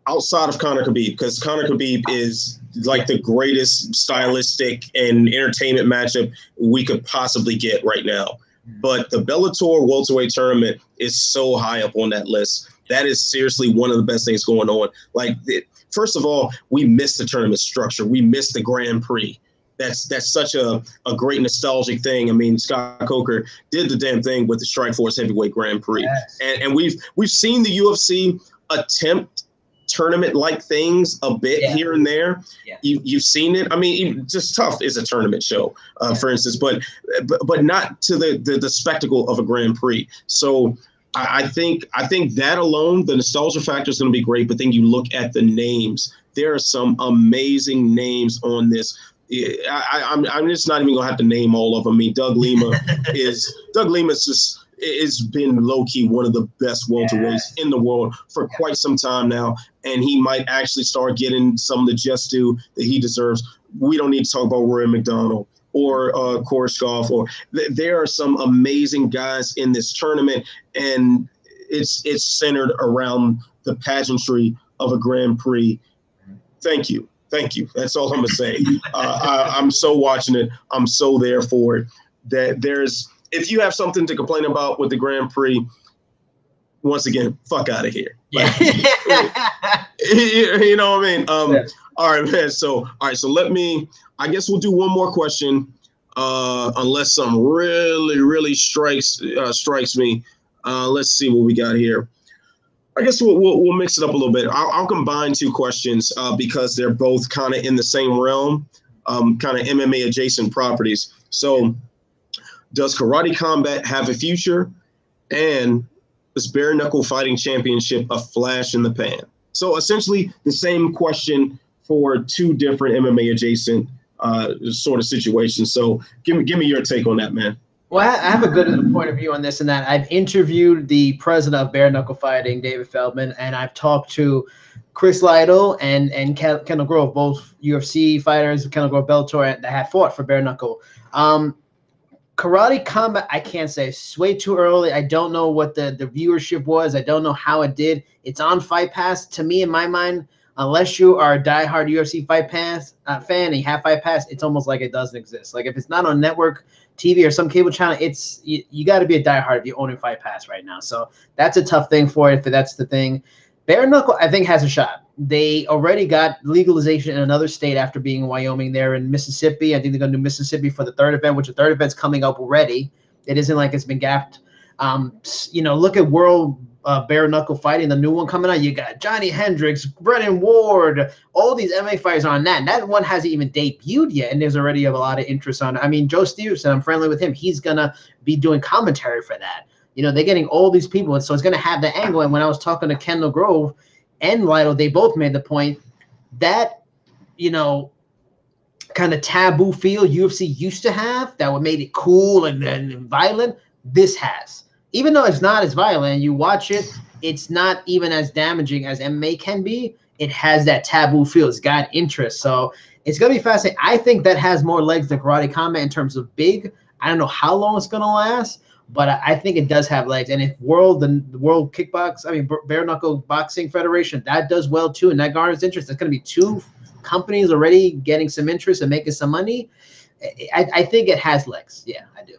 S1: outside of Conor Khabib, because Conor Khabib is like the greatest stylistic and entertainment matchup we could possibly get right now. But the Bellator welterweight tournament is so high up on that list. That is seriously one of the best things going on. Like, first of all, we missed the tournament structure. We missed the Grand Prix. That's such a great nostalgic thing. I mean, Scott Coker did the damn thing with the Strikeforce Heavyweight Grand Prix,
S2: Yes.
S1: and we've seen the UFC attempt tournament-like things a bit here and there.
S2: Yeah.
S1: You've seen it. I mean, just Tough is a tournament show, for instance, but not to the spectacle of a Grand Prix. So I think that alone, the nostalgia factor is going to be great. But then you look at the names. There are some amazing names on this. I'm just not even gonna have to name all of them. I mean, Doug Lima has been low key one of the best welterweights in the world for quite some time now, and he might actually start getting some of the just due that he deserves. We don't need to talk about Rory McDonald or Koreshkov, or there are some amazing guys in this tournament, and it's centered around the pageantry of a Grand Prix. Thank you. That's all I'm gonna say. I'm so watching it. I'm so there for it. If you have something to complain about with the Grand Prix, once again, fuck out of here. Like, you know what I mean? All right, man. So I guess we'll do one more question, unless something really strikes me. Let's see what we got here. I guess we'll mix it up a little bit. I'll combine two questions because they're both kind of in the same realm, kind of MMA adjacent properties. So, does Karate Combat have a future? And is Bare Knuckle Fighting Championship a flash in the pan? So essentially the same question for two different MMA adjacent sort of situations. So give me your take on that, man.
S2: Well, I have a good point of view on this, and that I've interviewed the president of Bare Knuckle Fighting, David Feldman, and I've talked to Chris Lytle and Kendall Grove, both UFC fighters, Kendall Grove Bellator, that have fought for Bare Knuckle. Karate Combat, I can't say. It's way too early. I don't know what the viewership was. I don't know how it did. It's on Fight Pass. To me, in my mind, unless you are a diehard UFC Fight Pass fan and you have Fight Pass, it's almost like it doesn't exist. Like, if it's not on network TV or some cable channel, it's you got to be a diehard if you own a Fight Pass right now. So that's a tough thing for it. If that's the thing. Bare Knuckle, I think, has a shot. They already got legalization in another state after being in Wyoming. They're in Mississippi. I think they're going to do Mississippi for the third event, which the third event's coming up already. It isn't like it's been gapped. Look at World Bare Knuckle Fighting, the new one coming out. You got Johnny Hendricks, Brennan Ward, all these MMA fighters on that. And that one hasn't even debuted yet, and there's already a lot of interest on it. I mean, Joe Stevenson, I'm friendly with him. He's going to be doing commentary for that. They're getting all these people, and so it's going to have the angle. And when I was talking to Kendall Grove and Lytle, they both made the point that, kind of taboo feel UFC used to have that would made it cool and violent, this has. Even though it's not as violent, you watch it, it's not even as damaging as MMA can be. It has that taboo feel. It's got interest. So it's going to be fascinating. I think that has more legs than Karate Combat in terms of big. I don't know how long it's going to last, but I think it does have legs. And if the World Bare Knuckle Boxing Federation, that does well too, and that garners interest, there's going to be two companies already getting some interest and making some money. I think it has legs. Yeah, I do.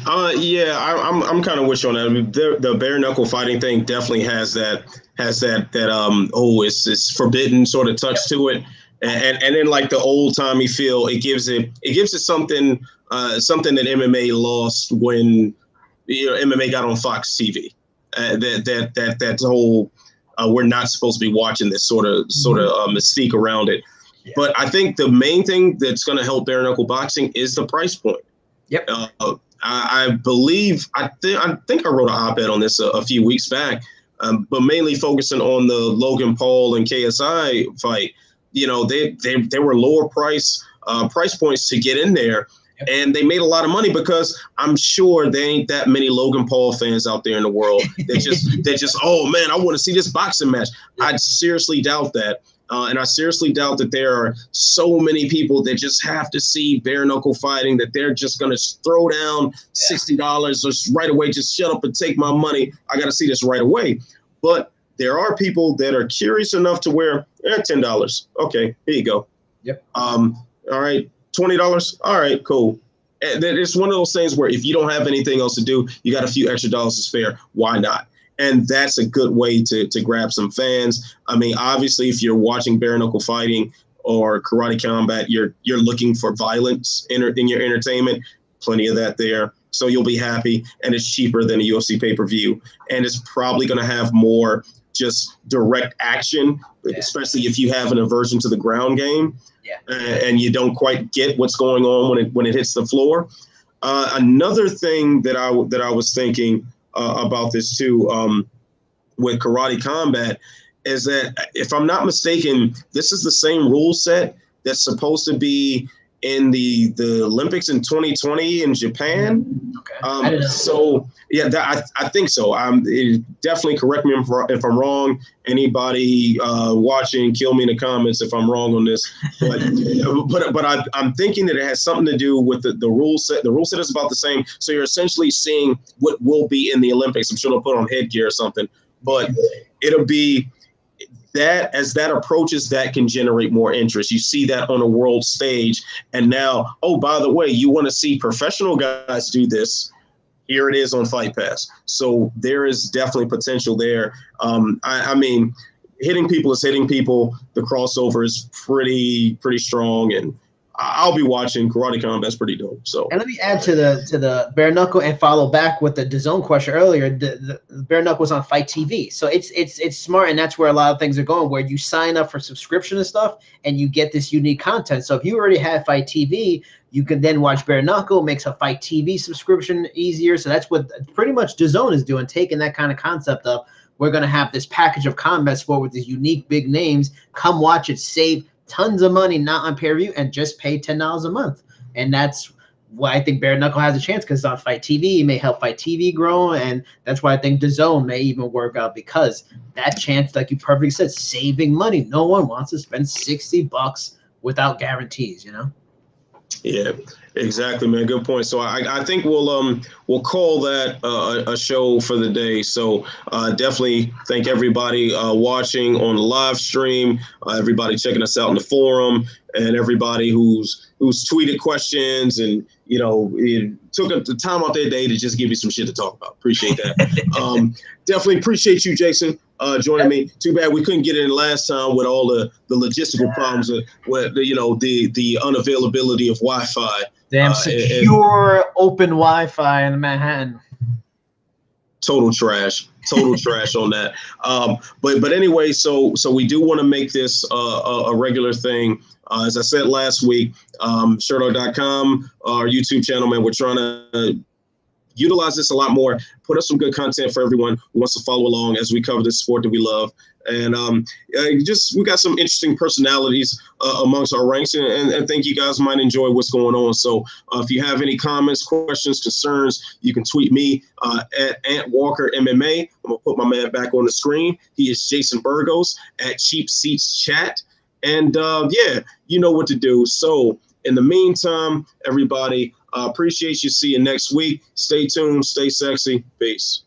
S1: I'm kind of with you on that. I mean, the Bare Knuckle Fighting thing definitely has that it's forbidden sort of touch to it, and then like the old timey feel, it gives it something that MMA lost when MMA got on Fox TV. That whole we're not supposed to be watching this sort of mystique around it. Yeah. But I think the main thing that's going to help bare knuckle boxing is the price point.
S2: Yep.
S1: I think I wrote an op-ed on this a few weeks back, but mainly focusing on the Logan Paul and KSI fight. They were lower price points to get in there. Yep. And they made a lot of money because I'm sure there ain't that many Logan Paul fans out there in the world. They're just, oh man, I want to see this boxing match. Yep. I seriously doubt that. And I seriously doubt that there are so many people that just have to see bare knuckle fighting that they're just going to throw down $60 just right away. Just shut up and take my money. I got to see this right away. But there are people that are curious enough to where $10. Okay, here you go.
S2: Yep.
S1: All right. $20. All right, cool. And it's one of those things where if you don't have anything else to do, you got a few extra dollars to spare. Why not? And that's a good way to grab some fans. I mean, obviously, if you're watching bare knuckle fighting or karate combat, you're looking for violence in your entertainment. Plenty of that there. So you'll be happy, and it's cheaper than a UFC pay-per-view. And it's probably going to have more just direct action, especially if you have an aversion to the ground game and you don't quite get what's going on when it hits the floor. Another thing that I was thinking about this too with karate combat is that, if I'm not mistaken, this is the same rule set that's supposed to be in the Olympics in 2020 in Japan.
S2: Okay.
S1: So yeah, I think so. Definitely correct me if I'm wrong. Anybody watching, kill me in the comments if I'm wrong on this. But I'm thinking that it has something to do with the rule set. The rule set is about the same. So you're essentially seeing what will be in the Olympics. I'm sure they'll put on headgear or something, but it'll be that as that approaches, that can generate more interest. You see that on a world stage. And now, oh, by the way, you want to see professional guys do this. Here it is on Fight Pass. So there is definitely potential there. I mean, hitting people is hitting people. The crossover is pretty strong, and I'll be watching. Karate Combat's pretty dope. So,
S2: and let me add to the bare knuckle and follow back with the DAZN question earlier. The bare knuckle was on Fight TV, so it's smart, and that's where a lot of things are going. Where you sign up for subscription and stuff, and you get this unique content. So if you already have Fight TV, you can then watch bare knuckle. Makes a Fight TV subscription easier. So that's what pretty much DAZN is doing, taking that kind of concept of, we're going to have this package of combat sport with these unique big names. Come watch it, save tons of money, not on pay-per-view, and just pay $10 a month. And that's why I think bare knuckle has a chance, because it's on Fight TV. It may help Fight TV grow, and that's why I think DAZN may even work out, because that chance, like you perfectly said, saving money. No one wants to spend $60 without guarantees, you know?
S1: Yeah, exactly, man. Good point. So I think we'll call that a show for the day. So definitely thank everybody watching on the live stream, everybody checking us out in the forum, and everybody who's tweeted questions and took the time out their day to just give you some shit to talk about. Appreciate that. Definitely appreciate you, Jason, joining me. Too bad we couldn't get in last time with all the logistical problems with the unavailability of Wi-Fi.
S2: Damn secure open Wi-Fi in Manhattan.
S1: Total trash on that. But anyway, so we do want to make this a regular thing. As I said last week, Sherdog.com, our YouTube channel, man, we're trying to utilize this a lot more, put up some good content for everyone who wants to follow along as we cover this sport that we love. And we got some interesting personalities amongst our ranks, and I think you guys might enjoy what's going on. So if you have any comments, questions, concerns, you can tweet me at AntWalkerMMA. I'm going to put my man back on the screen. He is Jason Burgos at Cheap Seats Chat. And you know what to do. So in the meantime, everybody, appreciate you. See you next week. Stay tuned. Stay sexy. Peace.